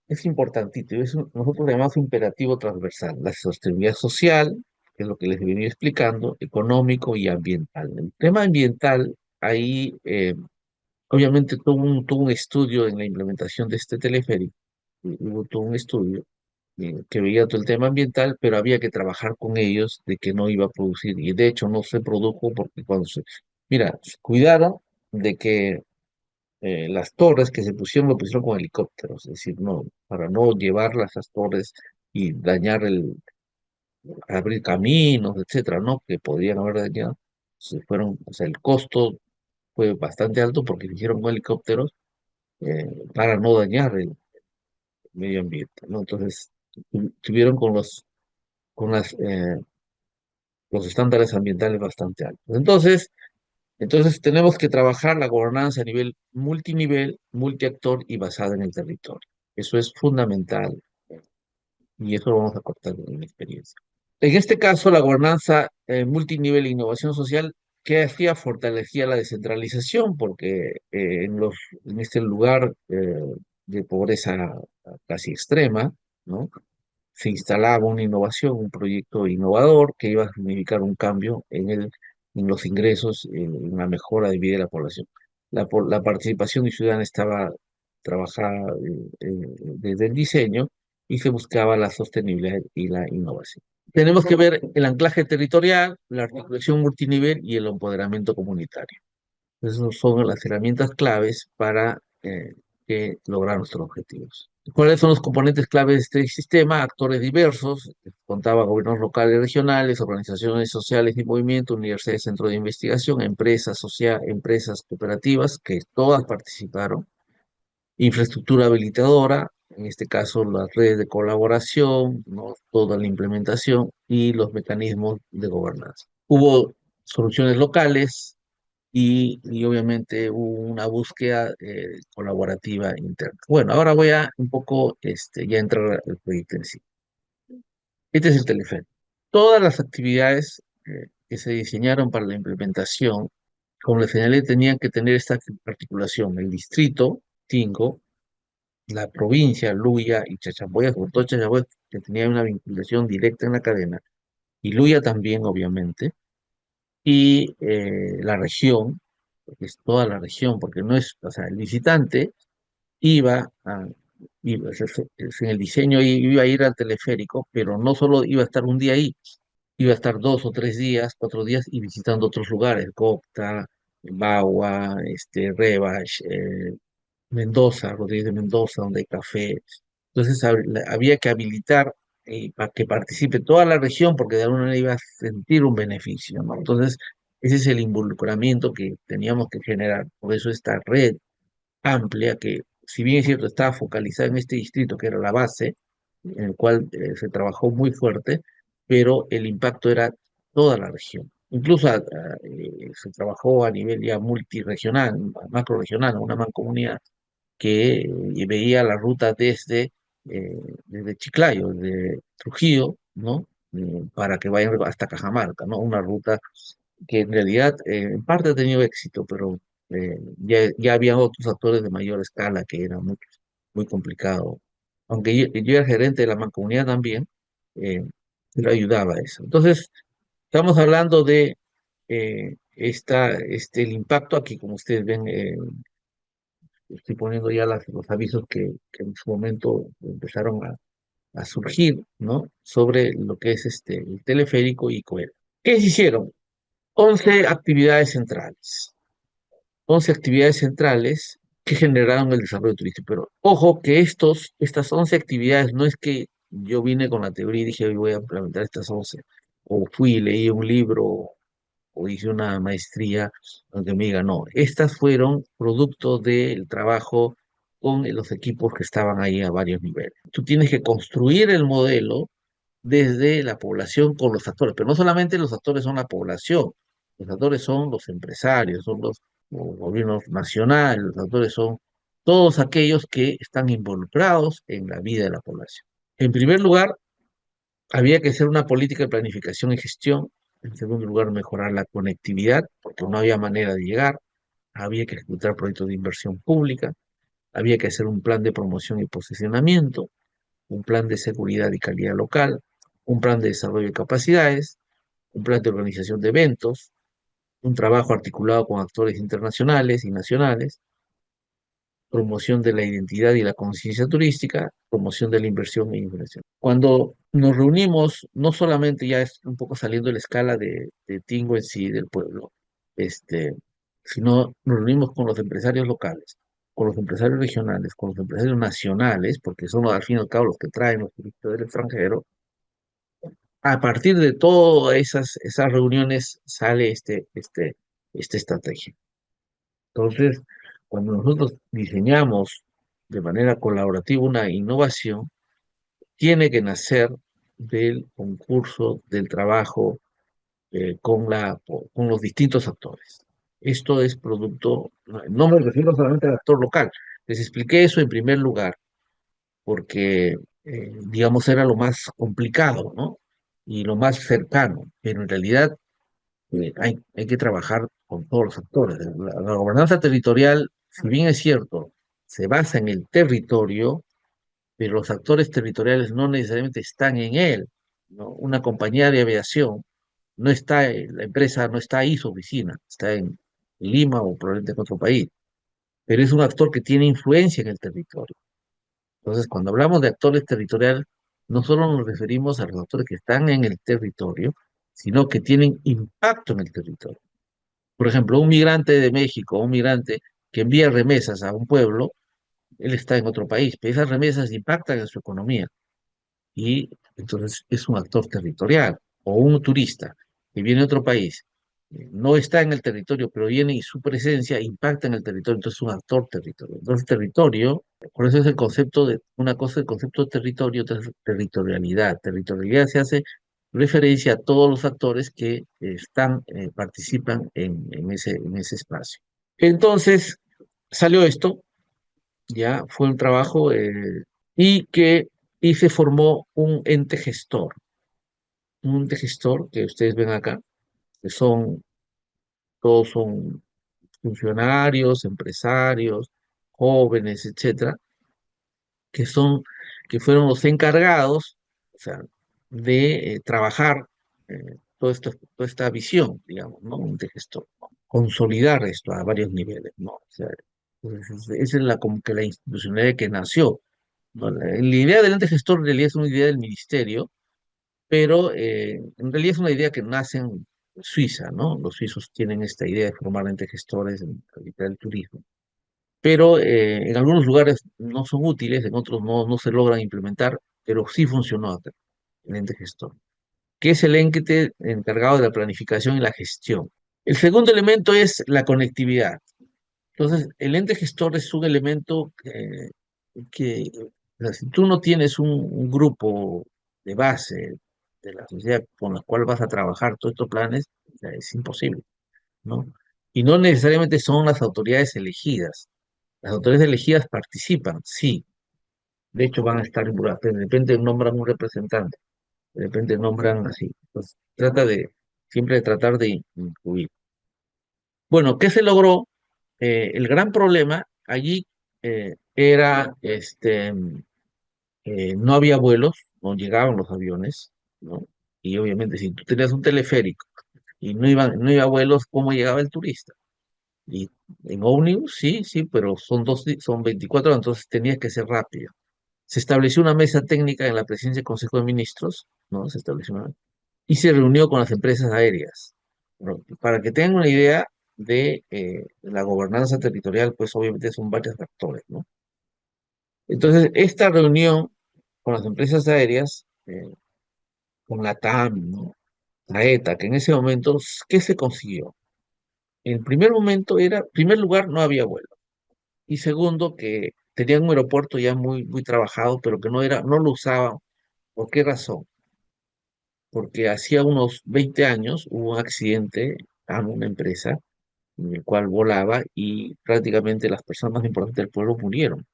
es importantito, nosotros le llamamos imperativo transversal, la sostenibilidad social, que es lo que les venía explicando, económico y ambiental. El tema ambiental, ahí obviamente tuvo un estudio en la implementación de este teleférico, hubo todo un estudio que veía todo el tema ambiental, pero había que trabajar con ellos de que no iba a producir, y de hecho no se produjo porque mira, se cuidaron de que las torres que se pusieron, lo pusieron con helicópteros, es decir, no, para no llevarlas a esas torres y abrir caminos, etcétera, ¿no? Que podían haber dañado. O sea, el costo fue bastante alto porque se hicieron con helicópteros para no dañar el medio ambiente, ¿no? Entonces, tuvieron con los estándares ambientales bastante altos. Entonces tenemos que trabajar la gobernanza a nivel multinivel, multiactor y basada en el territorio. Eso es fundamental y eso lo vamos a cortar en mi experiencia. En este caso, la gobernanza multinivel e innovación social, ¿qué hacía? Fortalecía la descentralización porque en este lugar de pobreza casi extrema, ¿no? Se instalaba una innovación, un proyecto innovador que iba a significar un cambio en los ingresos, en la mejora de vida de la población. La participación ciudadana estaba trabajada desde el diseño y se buscaba la sostenibilidad y la innovación. Tenemos que ver el anclaje territorial, la articulación multinivel y el empoderamiento comunitario. Esas son las herramientas claves para lograr nuestros objetivos. ¿Cuáles son los componentes claves de este sistema? Actores diversos, contaba gobiernos locales y regionales, organizaciones sociales y movimientos, universidades, centros de investigación, empresas cooperativas, que todas participaron, infraestructura habilitadora, en este caso las redes de colaboración, ¿no? Toda la implementación y los mecanismos de gobernanza. Hubo soluciones locales, y obviamente hubo una búsqueda colaborativa interna. Bueno, ahora voy a un poco ya entrar al proyecto en sí. Este es el teleférico. Todas las actividades que se diseñaron para la implementación, como les señalé, tenían que tener esta articulación. El distrito, Tingo, la provincia, Luya y Chachapoyas, sobre todo Chachapoyas, que tenía una vinculación directa en la cadena, y Luya también, obviamente, y la región, porque es toda la región, porque no es, o sea, el visitante iba y pues, en el diseño iba a ir al teleférico, pero no solo iba a estar un día ahí, iba a estar 2 o 3 días, 4 días y visitando otros lugares, Copta, Bagua, Rivas, Mendoza, Rodríguez de Mendoza, donde hay café. Entonces había que habilitar para que participe toda la región porque de alguna manera iba a sentir un beneficio, ¿no? Entonces, ese es el involucramiento que teníamos que generar. Por eso esta red amplia que, si bien es cierto, estaba focalizada en este distrito, que era la base, en el cual se trabajó muy fuerte, pero el impacto era toda la región. Incluso se trabajó a nivel ya multiregional, macroregional, una mancomunidad que veía la ruta desde Chiclayo, desde Trujillo, ¿no? Para que vayan hasta Cajamarca, ¿no? Una ruta que en realidad en parte ha tenido éxito, pero ya había otros actores de mayor escala que era muy complicado. Aunque yo era gerente de la mancomunidad también, lo ayudaba a eso. Entonces, estamos hablando de el impacto aquí, como ustedes ven, estoy poniendo ya los avisos que en su momento empezaron a surgir, ¿no? Sobre lo que es el teleférico y Coel. ¿Qué se hicieron? 11 actividades centrales. 11 actividades centrales que generaron el desarrollo turístico. Pero ojo que estas 11 actividades no es que yo vine con la teoría y dije, hoy voy a implementar estas 11. O fui y leí un libro o hice una maestría donde me diga, no, estas fueron producto del trabajo con los equipos que estaban ahí a varios niveles. Tú tienes que construir el modelo desde la población con los actores, pero no solamente los actores son la población, los actores son los empresarios, son los gobiernos nacionales, los actores son todos aquellos que están involucrados en la vida de la población. En primer lugar, había que hacer una política de planificación y gestión. En segundo lugar, mejorar la conectividad, porque no había manera de llegar. Había que ejecutar proyectos de inversión pública. Había que hacer un plan de promoción y posicionamiento, un plan de seguridad y calidad local, un plan de desarrollo de capacidades, un plan de organización de eventos, un trabajo articulado con actores internacionales y nacionales, promoción de la identidad y la conciencia turística, promoción de la inversión e inflación. Cuando nos reunimos, no solamente ya es un poco saliendo de la escala de Tingo en sí, del pueblo, este, sino nos reunimos con los empresarios locales, con los empresarios regionales, con los empresarios nacionales, porque son al fin y al cabo los que traen los turistas del extranjero. A partir de todas esas reuniones sale esta estrategia. Entonces, cuando nosotros diseñamos de manera colaborativa una innovación, tiene que nacer del concurso, del trabajo con los distintos actores. Esto es producto, no me refiero solamente al actor local. Les expliqué eso en primer lugar, porque, digamos, era lo más complicado, ¿no? Y lo más cercano, pero en realidad hay que trabajar con todos los actores. La gobernanza territorial, si bien es cierto, se basa en el territorio, pero los actores territoriales no necesariamente están en él, ¿no? Una compañía de aviación no está, la empresa no está ahí, su oficina, está en Lima o probablemente en otro país, pero es un actor que tiene influencia en el territorio. Entonces, cuando hablamos de actores territoriales, no solo nos referimos a los actores que están en el territorio, sino que tienen impacto en el territorio. Por ejemplo, un migrante de México, un migrante que envía remesas a un pueblo, él está en otro país, pero esas remesas impactan en su economía y entonces es un actor territorial. O un turista que viene de otro país, no está en el territorio, pero viene y su presencia impacta en el territorio, entonces es un actor territorial. Entonces, territorio, por eso es el concepto de, una cosa el concepto de territorio, otra es territorialidad. Territorialidad se hace referencia a todos los actores que participan en ese espacio. Entonces, salió esto, ya fue un trabajo y que y se formó un ente gestor que ustedes ven acá, que todos son funcionarios, empresarios, jóvenes, etcétera, que son, que fueron los encargados, o sea, de trabajar toda esta visión, digamos, ¿no? Un ente gestor, ¿no? Consolidar esto a varios niveles, ¿no? O sea, pues, esa es como que la institucionalidad que nació. ¿no? La idea del ente gestor en realidad es una idea del ministerio, pero en realidad es una idea que nace en Suiza, ¿no? Los suizos tienen esta idea de formar entes gestores en el turismo. Pero en algunos lugares no son útiles, en otros no se logran implementar, pero sí funcionó acá, el ente gestor, que es el ente encargado de la planificación y la gestión. El segundo elemento es la conectividad. Entonces, el ente gestor es un elemento que, o sea, si tú no tienes un grupo de base de la sociedad con la cual vas a trabajar todos estos planes, o sea, es imposible, ¿no? Y no necesariamente son las autoridades elegidas. Las autoridades elegidas participan, sí. De hecho, van a estar involucradas, pero de repente nombran un representante, de repente nombran así. Entonces, trata de, siempre de tratar de incluir. Bueno, ¿qué se logró? El gran problema allí era, no había vuelos, no llegaban los aviones, ¿no? Y obviamente si tú tenías un teleférico y no iba a vuelos, ¿cómo llegaba el turista? Y en ómnibus, sí, sí, pero son 24 horas, entonces tenía que ser rápido. Se estableció una mesa técnica en la presidencia del Consejo de Ministros, ¿no? Se estableció y se reunió con las empresas aéreas. ¿No? Para que tengan una idea de la gobernanza territorial, pues obviamente son varios factores, ¿no? Entonces, esta reunión con las empresas aéreas, con la TAM, ¿no? La ETA, que en ese momento, ¿qué se consiguió? En el primer momento era, en primer lugar, no había vuelo. Y segundo, que tenían un aeropuerto ya muy trabajado, pero que no lo usaban. ¿Por qué razón? Porque hacía unos 20 años hubo un accidente a una empresa en el cual volaba y prácticamente las personas más importantes del pueblo murieron.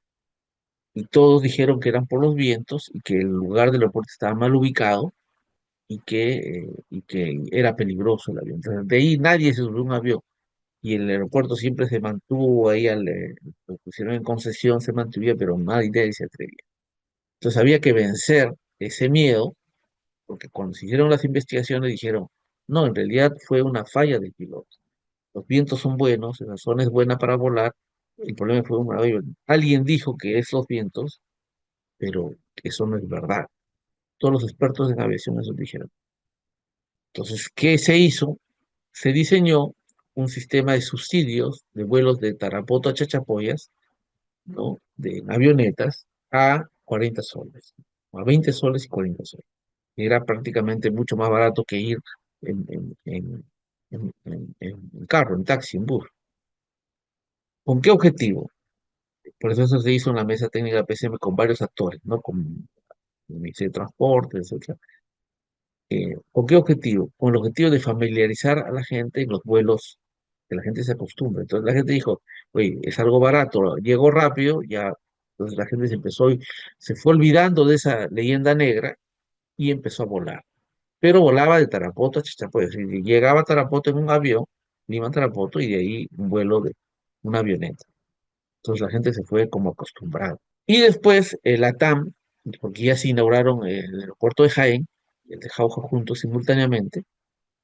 Y todos dijeron que eran por los vientos y que el lugar del aeropuerto estaba mal ubicado y que era peligroso el avión. Entonces, de ahí nadie se subió a un avión y el aeropuerto siempre se mantuvo ahí, lo pusieron en concesión, se mantuvo, pero nadie se atrevía. Entonces había que vencer ese miedo, porque cuando se hicieron las investigaciones dijeron, no, en realidad fue una falla del piloto. Los vientos son buenos, la zona es buena para volar, el problema fue un avión. Alguien dijo que es los vientos, pero eso no es verdad. Todos los expertos en aviación eso dijeron. Entonces, ¿qué se hizo? Se diseñó un sistema de subsidios de vuelos de Tarapoto a Chachapoyas, ¿no? De avionetas a 40 soles, a 20 soles y 40 soles. Era prácticamente mucho más barato que ir en carro, en taxi, en bus. ¿Con qué objetivo? Por eso se hizo en la mesa técnica de PCM con varios actores, ¿no? Con el Ministerio de Transporte, etc. ¿Con qué objetivo? Con el objetivo de familiarizar a la gente en los vuelos, que la gente se acostumbre. Entonces la gente dijo, oye, es algo barato, llegó rápido, ya. Entonces la gente se fue olvidando de esa leyenda negra y empezó a volar. Pero volaba de Tarapoto a Chachapoyas. Es decir, llegaba a Tarapoto en un avión, Lima a Tarapoto, y de ahí un vuelo de una avioneta. Entonces la gente se fue como acostumbrada. Y después la TAM, porque ya se inauguraron el aeropuerto de Jaén, y el de Jauja juntos simultáneamente,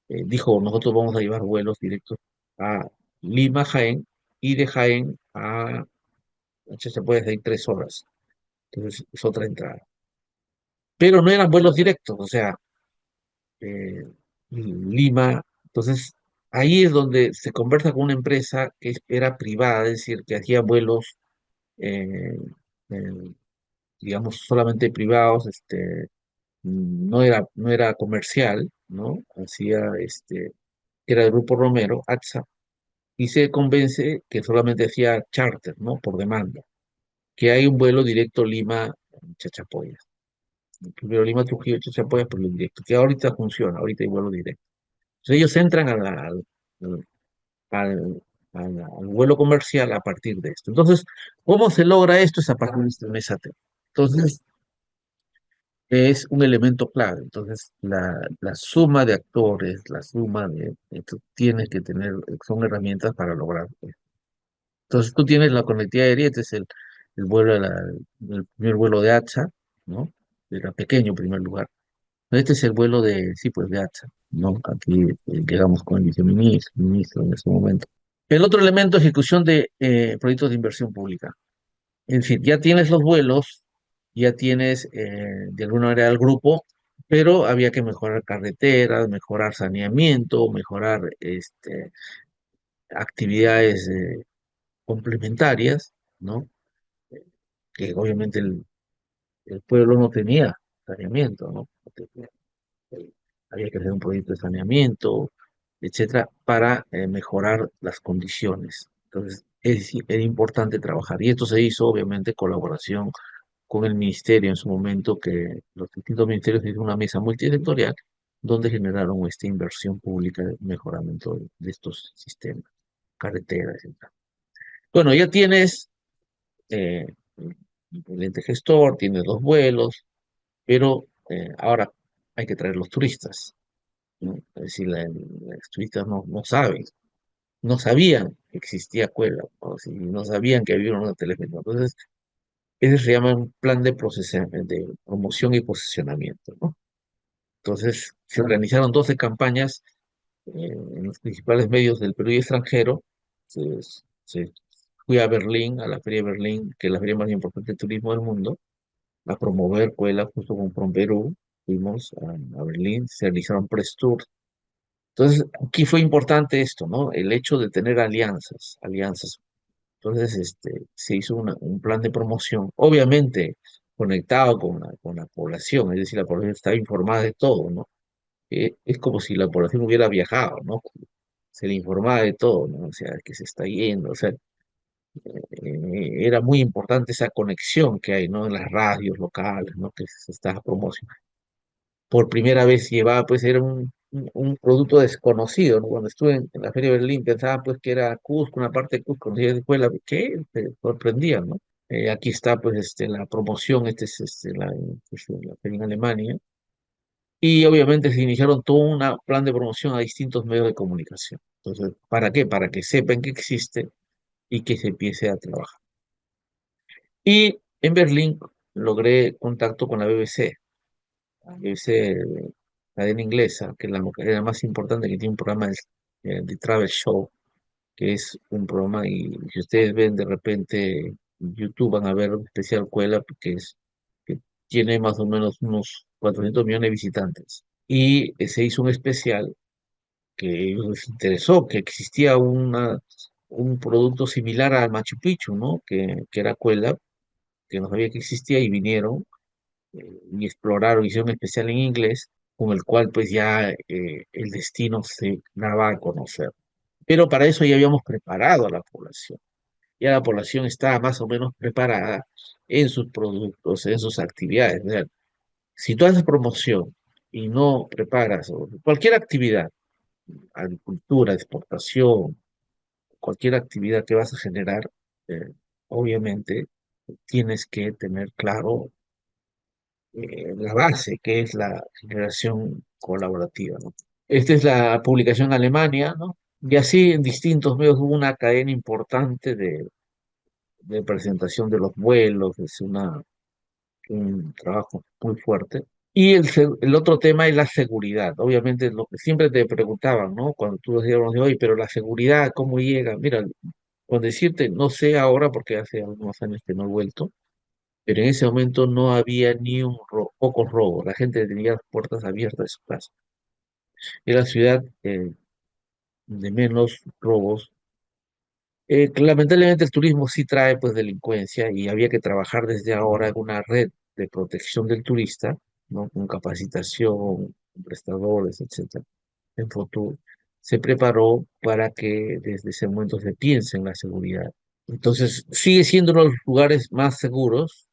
dijo, nosotros vamos a llevar vuelos directos a Lima, Jaén, y de Jaén a Chachapoyas de ahí 3 horas. Entonces es otra entrada. Pero no eran vuelos directos, o sea, eh, Lima. Entonces, ahí es donde se conversa con una empresa que era privada, es decir, que hacía vuelos, eh, eh, digamos, solamente privados, no era comercial, ¿no? Era el Grupo Romero, AXA, y se convence que solamente hacía charter, ¿no? Por demanda, que hay un vuelo directo Lima-Chachapoyas. Primero Lima-Trujillo-Chachapoyas, por lo directo, que ahorita funciona, ahorita hay vuelo directo. Entonces ellos entran al, al- al vuelo comercial a partir de esto. Entonces, ¿cómo se logra esto? Es a partir de este MSAT. Entonces, es un elemento clave. Entonces, la suma de actores, la suma tú tienes que tener, son herramientas para lograr esto. Entonces, tú tienes la conectividad aérea, este es el vuelo el primer vuelo de ATSA, ¿no? Era pequeño en primer lugar. Este es el vuelo sí, pues de ATSA, ¿no? Aquí llegamos con el viceministro, ministro en ese momento. El otro elemento, ejecución de proyectos de inversión pública. Es decir, ya tienes los vuelos, ya tienes de alguna manera el grupo, pero había que mejorar carreteras, mejorar saneamiento, mejorar actividades complementarias, ¿no? Que obviamente el pueblo no tenía saneamiento, ¿no? Eh, Había que hacer un proyecto de saneamiento, etcétera, para mejorar las condiciones. Entonces, era importante trabajar. Y esto se hizo, obviamente, en colaboración con el ministerio en su momento, que los distintos ministerios hicieron una mesa multisectorial donde generaron esta inversión pública de mejoramiento de estos sistemas, carreteras, etcétera. Bueno, ya tienes eh, el ente gestor, tienes los vuelos, pero ahora hay que traer los turistas, ¿no? Es decir, los turistas no saben, no sabían que existía Cuela, o si no sabían que había una telefónica. Entonces, ese se llama un plan de promoción y posicionamiento, ¿no? Entonces, se organizaron 12 campañas en los principales medios del Perú y extranjero. Se, se Fui a Berlín, a la Feria de Berlín, que es la feria más importante de turismo del mundo, a promover Cuela justo con PromPerú. Fuimos a Berlín, se realizaron press tours. Entonces, aquí fue importante esto, ¿no? El hecho de tener alianzas. Entonces, se hizo un plan de promoción, obviamente conectado con la población, es decir, la población estaba informada de todo, ¿no? Es como si la población hubiera viajado, ¿no? Se le informaba de todo, ¿no? O sea, que se está yendo, o sea, era muy importante esa conexión que hay, ¿no? En las radios locales, ¿no? Que se estaba promocionando. Por primera vez llevaba, pues era un producto desconocido, ¿no? Cuando estuve en la Feria de Berlín pensaba pues que era Cusco, una parte de Cusco, cuando llegué después, ¿qué? Se sorprendía, ¿no? Aquí está pues la promoción, la feria en Alemania, y obviamente se iniciaron todo un plan de promoción a distintos medios de comunicación. Entonces, ¿para qué? Para que sepan que existe y que se empiece a trabajar. Y en Berlín logré contacto con la BBC, BBC, cadena inglesa, que es la cadena más importante, que tiene un programa de Travel Show, que es un programa, y si ustedes ven de repente en YouTube van a ver un especial Cuela, que tiene más o menos unos 400 millones de visitantes. Y se hizo un especial que a ellos les interesó, que existía un producto similar al Machu Picchu, ¿no? Que era Cuela, que no sabía que existía y vinieron y exploraron, hicieron un especial en inglés, con el cual pues ya el destino se daba a conocer. Pero para eso ya habíamos preparado a la población. Ya la población estaba más o menos preparada en sus productos, en sus actividades. O sea, si tú haces promoción y no preparas cualquier actividad, agricultura, exportación, cualquier actividad que vas a generar, obviamente tienes que tener claro la base, que es la generación colaborativa, ¿no? Esta es la publicación en Alemania, ¿no? Y así en distintos medios hubo una cadena importante de presentación de los vuelos, es un trabajo muy fuerte. Y el otro tema es la seguridad. Obviamente, lo que siempre te preguntaban, ¿no? Cuando tú decías, oye, pero la seguridad, ¿cómo llega? Mira, con decirte, no sé ahora porque hace algunos años que no he vuelto, pero en ese momento no había ni pocos robos. La gente tenía las puertas abiertas de su casa. Era la ciudad de menos robos. Lamentablemente el turismo sí trae pues delincuencia y había que trabajar desde ahora en una red de protección del turista, ¿no? Con capacitación, con prestadores, etcétera. En futuro se preparó para que desde ese momento se piense en la seguridad. Entonces sigue siendo uno de los lugares más seguros,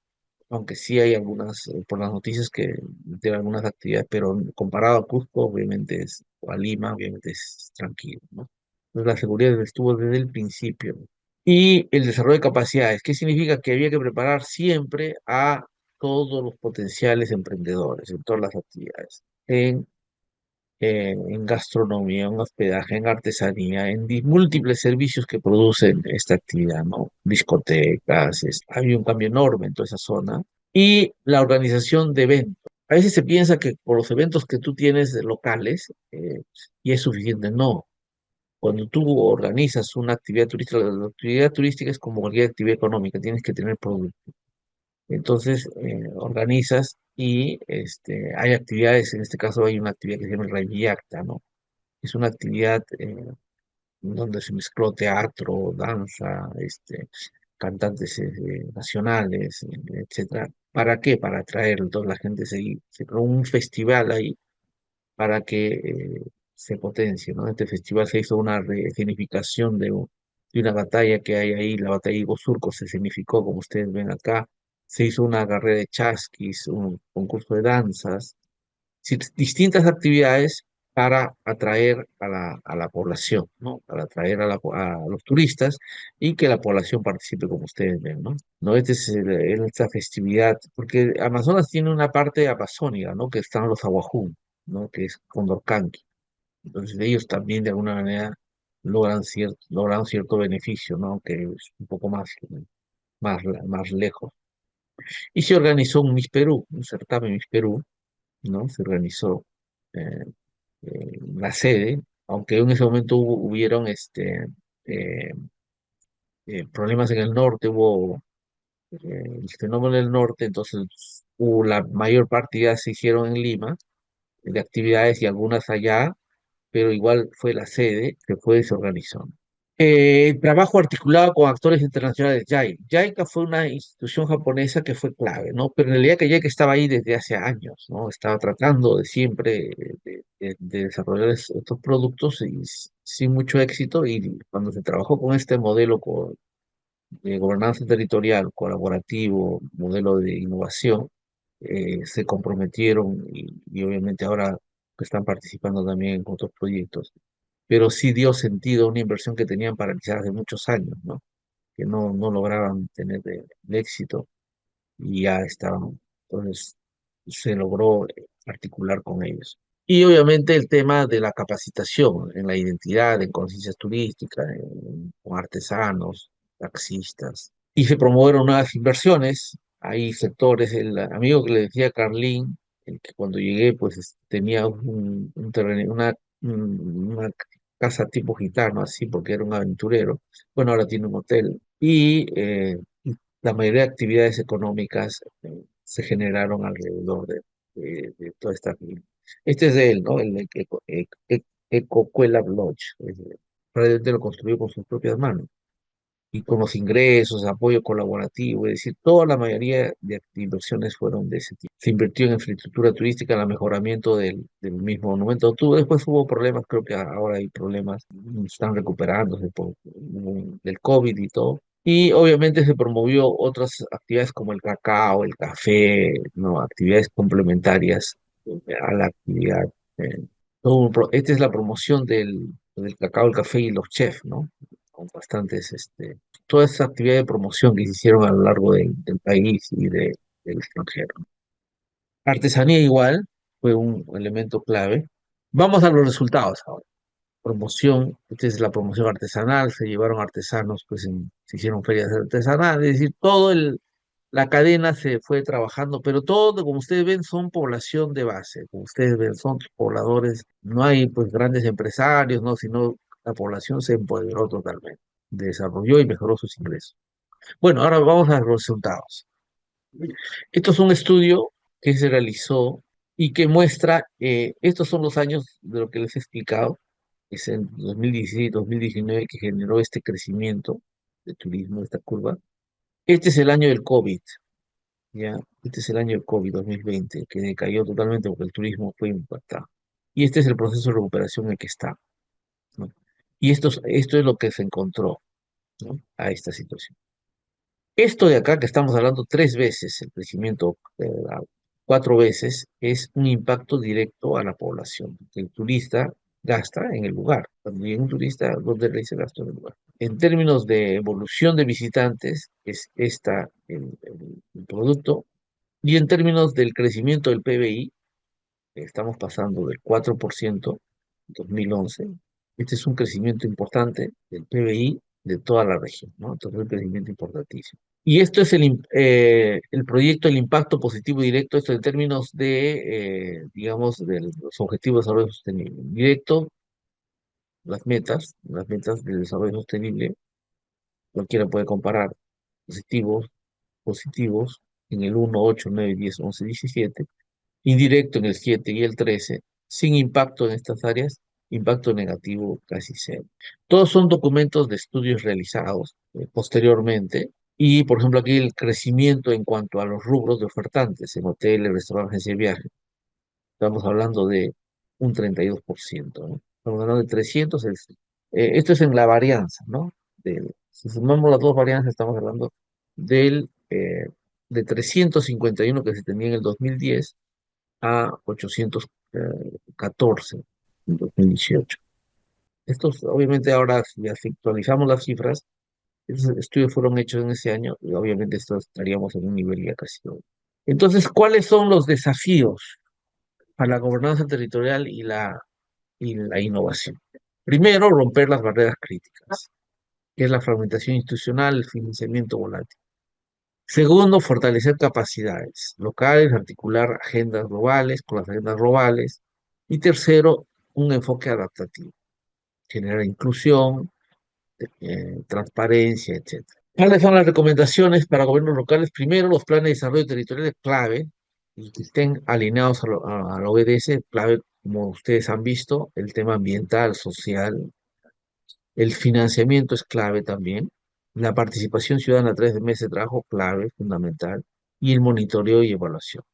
aunque sí hay algunas, por las noticias que tienen algunas actividades, pero comparado a Cusco, obviamente o a Lima, obviamente es tranquilo, ¿no? Entonces la seguridad estuvo desde el principio, ¿no? Y el desarrollo de capacidades, ¿qué significa? Que había que preparar siempre a todos los potenciales emprendedores en todas las actividades, en gastronomía, en hospedaje, en artesanía, en múltiples servicios que producen esta actividad, ¿no? Discotecas, había un cambio enorme en toda esa zona. Y la organización de eventos. A veces se piensa que por los eventos que tú tienes de locales, y es suficiente. No. Cuando tú organizas una actividad turística, la actividad turística es como cualquier actividad económica, tienes que tener producto. Entonces, organizas y hay actividades, en este caso hay una actividad que se llama el Rayacta, ¿no? Es una actividad donde se mezcló teatro, danza, cantantes nacionales, etcétera. ¿Para qué? Para atraer. Entonces la gente se creó un festival ahí para que se potencie, ¿no? Este festival se hizo una resignificación de una batalla que hay ahí, la batalla de Igo Surco se significó, como ustedes ven acá, se hizo una carrera de chasquis, un concurso de danzas, distintas actividades para atraer a la población, ¿no? Para atraer a los turistas y que la población participe como ustedes ven, ¿no? ¿No? Esta festividad, porque Amazonas tiene una parte amazónica, ¿no? Que están los aguajún, ¿no? Que es Condorcanqui. Entonces ellos también de alguna manera logran cierto beneficio, ¿no? Que es un poco más lejos. Y se organizó un Miss Perú, un certamen Miss Perú, ¿no? Se organizó eh, la sede, aunque en ese momento hubieron eh, problemas en el norte, hubo el fenómeno del norte, entonces la mayor parte ya se hicieron en Lima, de actividades y algunas allá, pero igual fue la sede, que fue y se organizó. Trabajo articulado con actores internacionales, JICA fue una institución japonesa que fue clave, ¿no? Pero en realidad que JICA estaba ahí desde hace años, ¿no? Estaba tratando de siempre de desarrollar estos productos y sin mucho éxito. Y cuando se trabajó con este modelo de gobernanza territorial, colaborativo, modelo de innovación, se comprometieron y obviamente ahora están participando también en otros proyectos, pero sí dio sentido a una inversión que tenían paralizada hace muchos años, ¿no? Que no lograban tener de éxito y ya estaban, entonces se logró articular con ellos. Y obviamente el tema de la capacitación en la identidad, en conciencias turísticas, con artesanos, taxistas. Y se promovieron nuevas inversiones. Hay sectores, el amigo que le decía Carlín, el que cuando llegué pues tenía un terreno, una casa tipo gitano, así, porque era un aventurero. Bueno, ahora tiene un hotel. Y la mayoría de actividades económicas se generaron alrededor de toda esta vida. Este es de él, ¿no? El Ecocuela Lodge. Probablemente lo construyó con sus propias manos y con los ingresos, apoyo colaborativo, es decir, toda la mayoría de inversiones fueron de ese tipo. Se invirtió en infraestructura turística, en el mejoramiento del mismo monumento. Después hubo problemas, creo que ahora hay problemas, están recuperándose del COVID y todo. Y obviamente se promovió otras actividades como el cacao, el café, ¿no? Actividades complementarias a la actividad. eh, Esta es la promoción del cacao, el café y los chefs, ¿no? Con bastantes, toda esa actividad de promoción que se hicieron a lo largo del país y del extranjero. Artesanía igual fue un elemento clave. Vamos a los resultados ahora. Promoción, esta es la promoción artesanal, se llevaron artesanos, pues se hicieron ferias artesanales, es decir, la cadena se fue trabajando, pero todo, como ustedes ven, son población de base, como ustedes ven, son pobladores, no hay pues grandes empresarios, no, sino la población se empoderó totalmente, desarrolló y mejoró sus ingresos. Bueno, ahora vamos a los resultados. Esto es un estudio que se realizó y que muestra, estos son los años de lo que les he explicado, es en 2016-2019 que generó este crecimiento de turismo, esta curva. Este es el año del COVID, ¿ya? Este es el año del COVID 2020, que decayó totalmente porque el turismo fue impactado. Y este es el proceso de recuperación en el que está, ¿no? Y esto es lo que se encontró, ¿no? A esta situación. Esto de acá que estamos hablando tres veces, el crecimiento, cuatro veces, es un impacto directo a la población. El turista gasta en el lugar. Cuando llega un turista, ¿dónde realiza el gasto en el lugar? En términos de evolución de visitantes, es el producto. Y en términos del crecimiento del PBI, estamos pasando del 4% en 2011. Este es un crecimiento importante del PBI de toda la región, ¿no? Entonces, un crecimiento importantísimo. Y esto es el proyecto, el impacto positivo directo, esto en términos digamos, de los objetivos de desarrollo sostenible. Directo, las metas del desarrollo sostenible, cualquiera puede comparar positivos, positivos. en el 1, 8, 9, 10, 11, 17, indirecto en el 7 y el 13, sin impacto en estas áreas, impacto negativo casi cero. Todos son documentos de estudios realizados posteriormente y, por ejemplo, aquí el crecimiento en cuanto a los rubros de ofertantes en hoteles, restaurantes, agencias de viaje. Estamos hablando de un 32%, ¿no? Estamos hablando de 300. Esto es en la varianza, ¿no? Si sumamos las dos varianzas, estamos hablando del, de 351 que se tenía en el 2010 a 814 en 2018. Estos, obviamente, ahora, si actualizamos las cifras, esos estudios fueron hechos en ese año y obviamente esto estaríamos en un nivel ya casi nulo. Entonces, ¿cuáles son los desafíos para la gobernanza territorial y la innovación? Primero, romper las barreras críticas, que es la fragmentación institucional, el financiamiento volátil. Segundo, fortalecer capacidades locales, articular agendas globales con las agendas globales. Y tercero, un enfoque adaptativo, generar inclusión, transparencia, etcétera. ¿Cuáles son las recomendaciones para gobiernos locales? Primero, los planes de desarrollo territorial es clave y que estén alineados a la OBS, clave, como ustedes han visto, el tema ambiental, social, el financiamiento es clave también, la participación ciudadana a través de meses de trabajo, clave, fundamental, y el monitoreo y evaluación.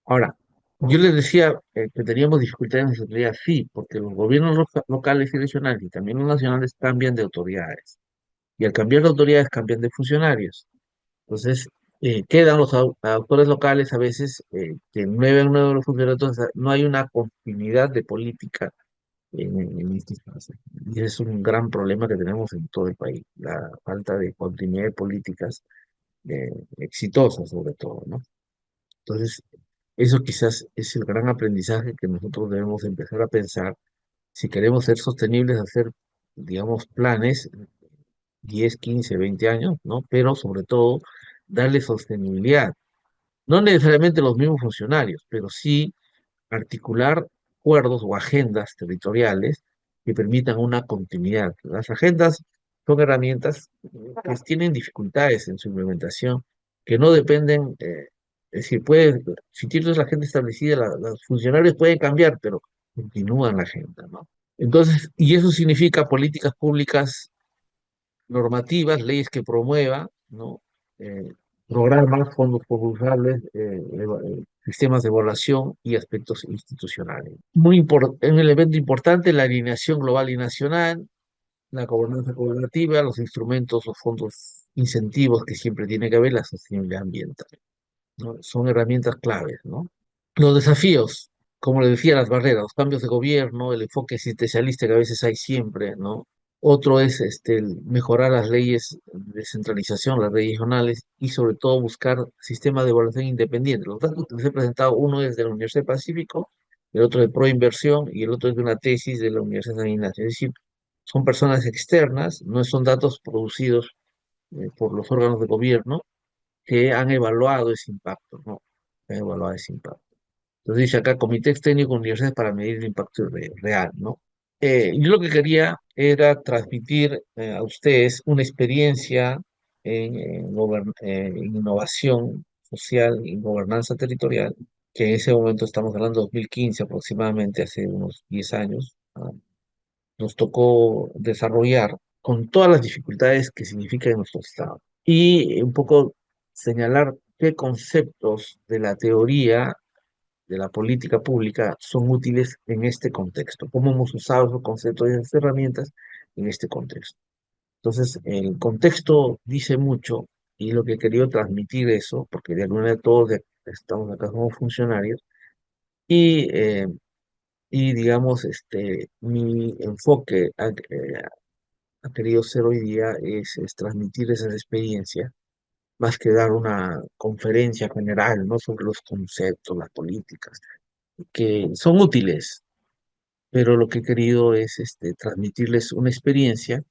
Ahora, yo les decía que teníamos dificultades en seguridad, sí, porque los gobiernos locales y regionales y también los nacionales cambian de autoridades. Y al cambiar de autoridades cambian de funcionarios. Entonces, quedan los autores locales a veces que mueven nuevo los funcionarios. Entonces, no hay una continuidad de política en estos casos. Y ese es un gran problema que tenemos en todo el país, la falta de continuidad de políticas exitosas, sobre todo, ¿no? Entonces, eso quizás es el gran aprendizaje que nosotros debemos empezar a pensar si queremos ser sostenibles, hacer, digamos, planes 10, 15, 20 años, ¿no? Pero sobre todo, darle sostenibilidad. No necesariamente los mismos funcionarios, pero sí articular acuerdos o agendas territoriales que permitan una continuidad. Las agendas son herramientas que tienen dificultades en su implementación, que no dependen, es decir, si tienes la agenda establecida, los funcionarios pueden cambiar, pero continúan la agenda, ¿no? Entonces, y eso significa políticas públicas normativas, leyes que promuevan, ¿no? Eh, Programas, fondos concursables, sistemas de evaluación y aspectos institucionales. Un elemento importante, la alineación global y nacional, la gobernanza colaborativa, los instrumentos, los fondos, incentivos que siempre tiene que haber, la sostenibilidad ambiental, ¿no? Son herramientas claves, ¿no? Los desafíos, como le decía, las barreras, los cambios de gobierno, el enfoque asistencialista que a veces hay siempre, ¿no? Otro es el mejorar las leyes de descentralización, las leyes regionales y sobre todo buscar sistemas de evaluación independientes. Los datos que les he presentado, uno es de la Universidad del Pacífico, el otro de Proinversión y el otro es de una tesis de la Universidad de San Ignacio. Es decir, son personas externas, no son datos producidos por los órganos de gobierno que han evaluado ese impacto, ¿no? Han evaluado ese impacto. Entonces dice acá, comités técnicos universidades para medir el impacto real, ¿no? Yo lo que quería era transmitir a ustedes una experiencia en innovación social y gobernanza territorial, que en ese momento estamos hablando de 2015 aproximadamente, hace unos 10 años, nos tocó desarrollar con todas las dificultades que significa en nuestro estado. Y un poco señalar qué conceptos de la teoría de la política pública son útiles en este contexto, cómo hemos usado esos conceptos y esas herramientas en este contexto. Entonces, el contexto dice mucho y lo que he querido transmitir eso, porque de alguna manera todos estamos acá como funcionarios, y, eh, y digamos, mi enfoque ha querido ser hoy día es transmitir esas experiencias, más que dar una conferencia general, ¿no? Sobre los conceptos, las políticas, que son útiles, pero lo que he querido es transmitirles una experiencia,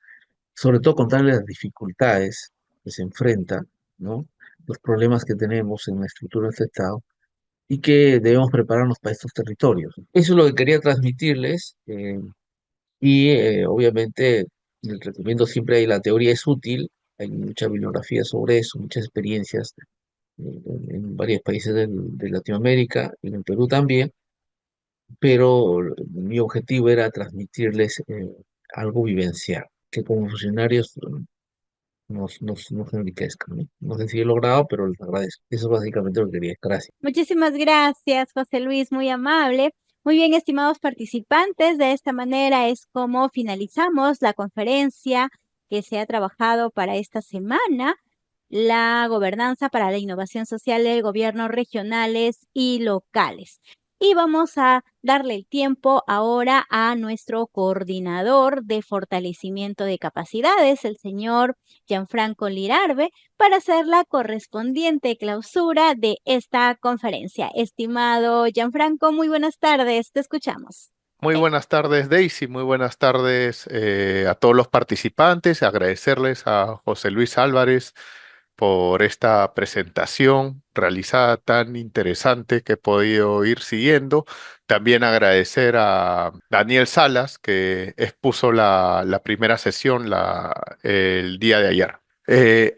sobre todo contarles las dificultades que se enfrentan, ¿no? Los problemas que tenemos en la estructura de este Estado y que debemos prepararnos para estos territorios. Eso es lo que quería transmitirles obviamente les recomiendo siempre ahí, la teoría es útil, hay mucha bibliografía sobre eso, muchas experiencias en varios países de Latinoamérica y en Perú también, pero mi objetivo era transmitirles algo vivencial, que como funcionarios nos enriquezcan, ¿no? No sé si he logrado, pero les agradezco. Eso es básicamente lo que quería. Gracias. Muchísimas gracias, José Luis, muy amable. Muy bien, estimados participantes, de esta manera es como finalizamos la conferencia que se ha trabajado para esta semana, la gobernanza para la innovación social de gobiernos regionales y locales. Y vamos a darle el tiempo ahora a nuestro coordinador de fortalecimiento de capacidades, el señor Gianfranco Lirarbe, para hacer la correspondiente clausura de esta conferencia. Estimado Gianfranco, muy buenas tardes, te escuchamos. Muy buenas tardes, Daisy. Muy buenas tardes a todos los participantes. Agradecerles a José Luis Álvarez por esta presentación realizada tan interesante que he podido ir siguiendo. También agradecer a Daniel Salas, que expuso la primera sesión el día de ayer.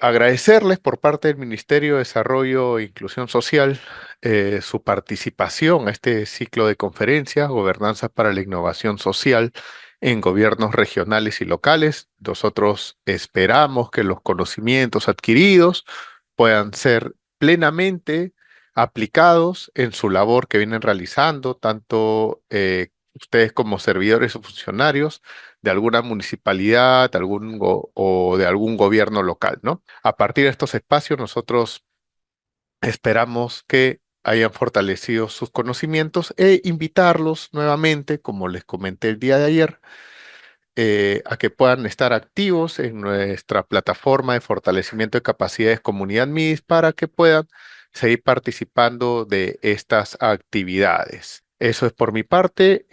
Agradecerles por parte del Ministerio de Desarrollo e Inclusión Social su participación a este ciclo de conferencias, Gobernanza para la Innovación Social en gobiernos regionales y locales. Nosotros esperamos que los conocimientos adquiridos puedan ser plenamente aplicados en su labor que vienen realizando, tanto ustedes como servidores o funcionarios de alguna municipalidad, o de algún gobierno local, ¿no? A partir de estos espacios, nosotros esperamos que hayan fortalecido sus conocimientos e invitarlos nuevamente, como les comenté el día de ayer, a que puedan estar activos en nuestra plataforma de fortalecimiento de capacidades Comunidad MIS para que puedan seguir participando de estas actividades. Eso es por mi parte.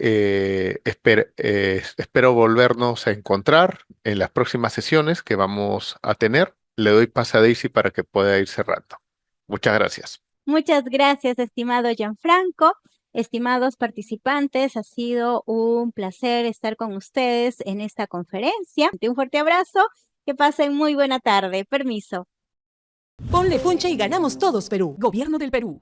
Espero volvernos a encontrar en las próximas sesiones que vamos a tener. Le doy pase a Daisy para que pueda ir cerrando. Muchas gracias. Muchas gracias, estimado Gianfranco. Estimados participantes, ha sido un placer estar con ustedes en esta conferencia. Un fuerte abrazo, que pasen muy buena tarde. Permiso. Ponle punche y ganamos todos, Perú. Gobierno del Perú.